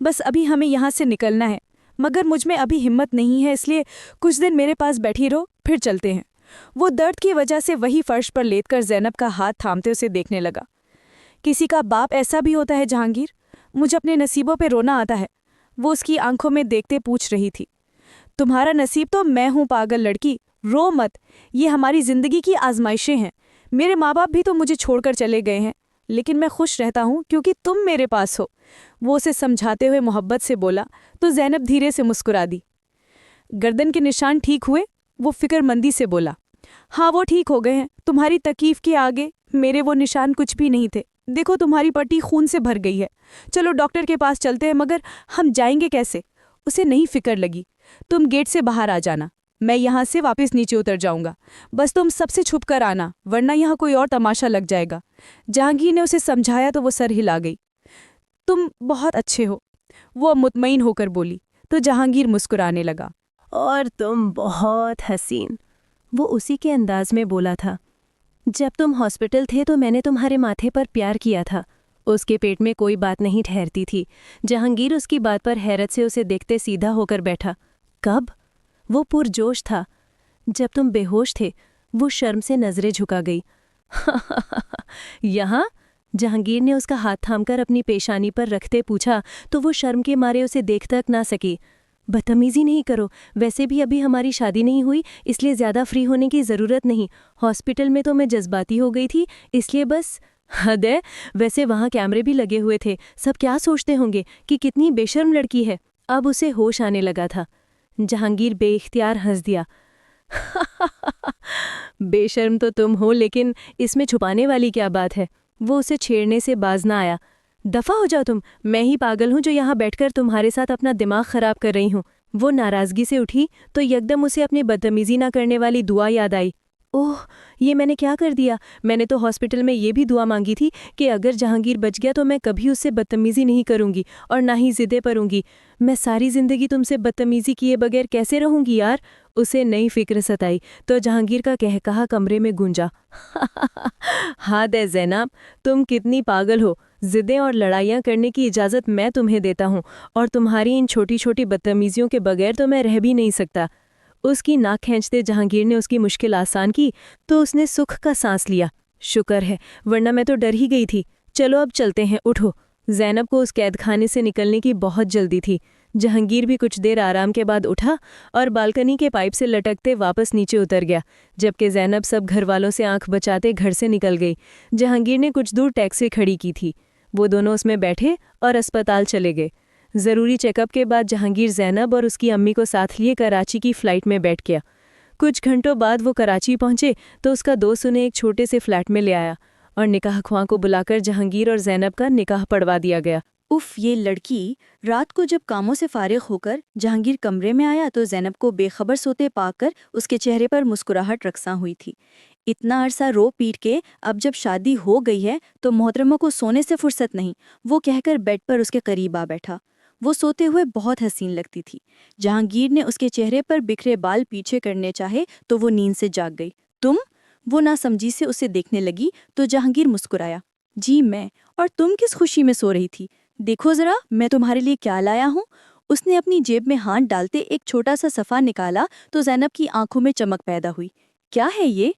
بس ابھی ہمیں یہاں سے نکلنا ہے، مگر مجھ میں ابھی ہمت نہیں ہے، اس لیے کچھ دن میرے پاس بیٹھی رہو، پھر چلتے ہیں۔ وہ درد کی وجہ سے وہی فرش پر لیٹ کر زینب کا ہاتھ تھامتے اسے دیکھنے لگا۔ کسی کا باپ ایسا بھی ہوتا ہے جہانگیر؟ مجھے اپنے نصیبوں پہ رونا آتا ہے، وہ اس کی آنکھوں میں دیکھتے پوچھ رہی تھی۔ تمہارا نصیب تو میں ہوں پاگل لڑکی، رو مت، یہ ہماری زندگی کی آزمائشیں ہیں۔ میرے ماں باپ بھی تو مجھے چھوڑ کر چلے گئے ہیں، لیکن میں خوش رہتا ہوں کیونکہ تم میرے پاس ہو۔ وہ اسے سمجھاتے ہوئے محبت سے بولا تو زینب دھیرے سے مسکرا دی۔ گردن کے نشان ٹھیک ہوئے؟ وہ فکر مندی سے بولا۔ ہاں وہ ٹھیک ہو گئے ہیں، تمہاری تکلیف کے آگے میرے وہ نشان کچھ بھی نہیں تھے۔ دیکھو تمہاری پٹی خون سے بھر گئی ہے، چلو ڈاکٹر کے پاس چلتے ہیں، مگر ہم جائیں گے کیسے؟ اسے نہیں فکر لگی۔ تم گیٹ سے باہر آ جانا، میں یہاں سے واپس نیچے اتر جاؤں گا، بس تم سب سے چھپ کر آنا ورنہ یہاں کوئی اور تماشا لگ جائے گا۔ جہانگیر نے اسے سمجھایا تو وہ سر ہلا گئی۔ تم بہت اچھے ہو، وہ مطمئن ہو کر بولی تو جہانگیر مسکرانے لگا۔ اور تم بہت حسین، وہ اسی کے انداز میں بولا تھا۔ جب تم ہاسپٹل تھے تو میں نے تمہارے ماتھے پر پیار کیا تھا۔ اس کے پیٹ میں کوئی بات نہیں ٹھہرتی تھی۔ جہانگیر اس کی بات پر حیرت سے اسے دیکھتے سیدھا ہو کر بیٹھا۔ کب؟ وہ پرجوش تھا۔ جب تم بے ہوش تھے۔ وہ شرم سے نظریں جھکا گئی۔ یہاں؟ جہانگیر نے اس کا ہاتھ تھام کر اپنی پیشانی پر رکھتے پوچھا تو وہ شرم کے مارے اسے دیکھ تک نہ سکی۔ بدتمیزی نہیں کرو، ویسے بھی ابھی ہماری شادی نہیں ہوئی، اس لیے زیادہ فری ہونے کی ضرورت نہیں۔ ہاسپٹل میں تو میں جذباتی ہو گئی تھی، اس لیے بس۔ حد ہے، ویسے وہاں کیمرے بھی لگے ہوئے تھے، سب کیا سوچتے ہوں گے کہ کتنی بے شرم لڑکی ہے۔ اب اسے ہوش آنے لگا تھا۔ جہانگیر بے اختیار ہنس دیا۔ بے شرم تو تم ہو، لیکن اس میں چھپانے والی کیا بات ہے؟ وہ اسے چھیڑنے سے باز نہ آیا۔ دفع ہو جاؤ تم، میں ہی پاگل ہوں جو یہاں بیٹھ کر تمہارے ساتھ اپنا دماغ خراب کر رہی ہوں۔ وہ ناراضگی سے اٹھی تو یکدم اسے اپنی بدتمیزی نہ کرنے والی دعا یاد آئی۔ اوہ، یہ میں نے کیا کر دیا؟ میں نے تو ہاسپٹل میں یہ بھی دعا مانگی تھی کہ اگر جہانگیر بچ گیا تو میں کبھی اس سے بدتمیزی نہیں کروں گی اور نہ ہی ضدیں پروں گی۔ میں ساری زندگی تم سے بدتمیزی کیے بغیر کیسے رہوں گی یار؟ اسے نئی فکر ستائی تو جہانگیر کا کہا کمرے میں گونجا۔ حد ہے زینب، تم کتنی پاگل ہو۔ ضدیں اور لڑائیاں کرنے کی اجازت میں تمہیں دیتا ہوں، اور تمہاری ان چھوٹی چھوٹی بدتمیزیوں کے بغیر تو میں رہ بھی نہیں سکتا۔ اس کی ناک کھینچتے جہانگیر نے اس کی مشکل آسان کی تو اس نے سکھ کا سانس لیا۔ شکر ہے، ورنہ میں تو ڈر ہی گئی تھی۔ چلو اب چلتے ہیں، اٹھو۔ زینب کو اس قید خانے سے نکلنے کی بہت جلدی تھی۔ جہانگیر بھی کچھ دیر آرام کے بعد اٹھا اور بالکنی کے پائپ سے لٹکتے واپس نیچے اتر گیا، جبکہ زینب سب گھر والوں سے آنکھ بچاتے گھر سے نکل گئی۔ جہانگیر نے کچھ دور ٹیکسی کھڑی کی تھی، وہ دونوں اس میں بیٹھے اور اسپتال چلے گئے۔ ضروری چیک اپ کے بعد جہانگیر زینب اور اس کی امی کو ساتھ لیے کراچی کی فلائٹ میں بیٹھ گیا۔ کچھ گھنٹوں بعد وہ کراچی پہنچے تو اس کا دوست انہیں ایک چھوٹے سے فلیٹ میں لے آیا اور نکاح خواں کو بلا کر جہانگیر اور زینب کا نکاح پڑھوا دیا گیا۔ اف یہ لڑکی رات کو جب کاموں سے فارغ ہو کر جہانگیر کمرے میں آیا تو زینب کو بے خبر سوتے پا کر اس کے چہرے پر مسکراہٹ رقصاں ہوئی تھی۔ اتنا عرصہ رو پیٹ کے اب جب شادی ہو گئی ہے تو محترمہ کو سونے سے فرصت نہیں، وہ کہہ کر بیڈ پر اس کے قریب آ بیٹھا۔ وہ سوتے ہوئے بہت حسین لگتی تھی۔ جہانگیر نے اس کے چہرے پر بکھرے بال پیچھے کرنے چاہے تو وہ نیند سے جاگ گئی۔ تم؟ وہ ناسمجھی سے اسے دیکھنے لگی تو جہانگیر مسکرایا۔ جی میں، اور تم کس خوشی میں سو رہی تھی؟ دیکھو ذرا میں تمہارے لیے کیا لایا ہوں۔ اس نے اپنی جیب میں ہاتھ ڈالتے ایک چھوٹا سا صفحہ نکالا تو زینب کی آنکھوں میں چمک پیدا ہوئی۔ کیا ہے یہ؟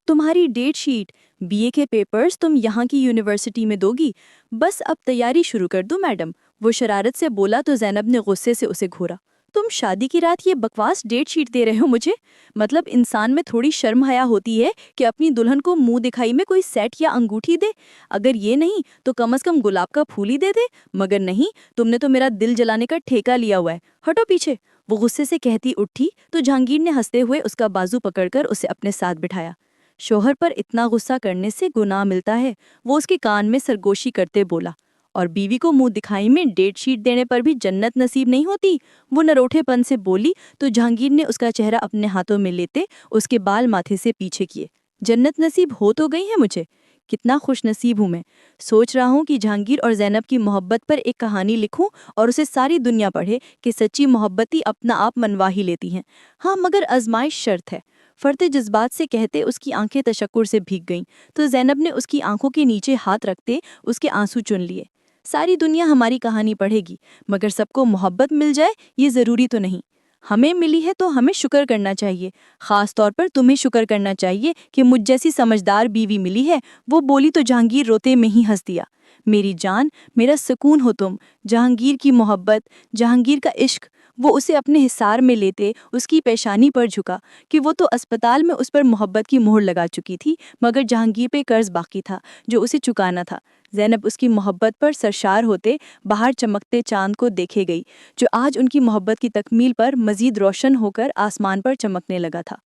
تمہاری ڈیٹ شیٹ، بی اے کے پیپرز تم یہاں کی یونیورسٹی میں دو گی؟ بس اب تیاری شروع کر دوں میڈم، وہ شرارت سے بولا تو زینب نے غصے سے اسے گھورا۔ تم شادی کی رات یہ بکواس ڈیٹ شیٹ دے رہے ہو مجھے؟ مطلب انسان میں تھوڑی شرم حیا ہوتی ہے کہ اپنی دلہن کو منہ دکھائی میں کوئی سیٹ یا انگوٹھی دے؟ اگر یہ نہیں تو کم از کم گلاب کا پھول ہی دے دے، مگر نہیں، تم نے تو میرا دل جلانے کا ٹھیکہ لیا ہوا ہے، ہٹو پیچھے۔ وہ غصے سے کہتی اٹھی تو جہانگیر نے ہنستے ہوئے اس کا بازو پکڑ کر اسے اپنے ساتھ بٹھایا۔ شوہر پر اتنا غصہ کرنے سے گناہ ملتا ہے، وہ اس کے کان میں سرگوشی کرتے بولا، اور بیوی کو منہ دکھائی میں ڈیٹ شیٹ دینے پر بھی جنت نصیب نہیں ہوتی؟ وہ نروٹھے پن سے بولی تو جہانگیر نے اس کا چہرہ اپنے ہاتھوں میں لیتے اس کے بال ماتھے سے پیچھے کیے۔ جنت نصیب ہو تو گئی ہے مجھے، کتنا خوش نصیب ہوں میں۔ سوچ رہا ہوں کہ جہانگیر اور زینب کی محبت پر ایک کہانی لکھوں اور اسے ساری دنیا پڑھے کہ سچی محبت ہی اپنا آپ منوا ہی لیتی ہیں۔ ہاں مگر آزمائش شرط ہے۔ فرتے جذبات سے کہتے اس کی آنکھیں تشکر سے بھیگ گئیں تو زینب نے اس کی آنکھوں کے نیچے ہاتھ رکھتے اس کے آنسو چن لیے۔ ساری دنیا ہماری کہانی پڑھے گی مگر سب کو محبت مل جائے یہ ضروری تو نہیں۔ ہمیں ملی ہے تو ہمیں شکر کرنا چاہیے، خاص طور پر تمہیں شکر کرنا چاہیے کہ مجھ جیسی سمجھدار بیوی ملی ہے۔ وہ بولی تو جہانگیر روتے میں ہی ہنس دیا۔ میری جان، میرا سکون ہو تم۔ جہانگیر کی محبت، جہانگیر کا عشق، وہ اسے اپنے حصار میں لیتے اس کی پیشانی پر جھکا کہ وہ تو اسپتال میں اس پر محبت کی مہر لگا چکی تھی مگر جہانگیر پہ قرض باقی تھا جو اسے چکانا تھا۔ زینب اس کی محبت پر سرشار ہوتے باہر چمکتے چاند کو دیکھے گئی جو آج ان کی محبت کی تکمیل پر مزید روشن ہو کر آسمان پر چمکنے لگا تھا۔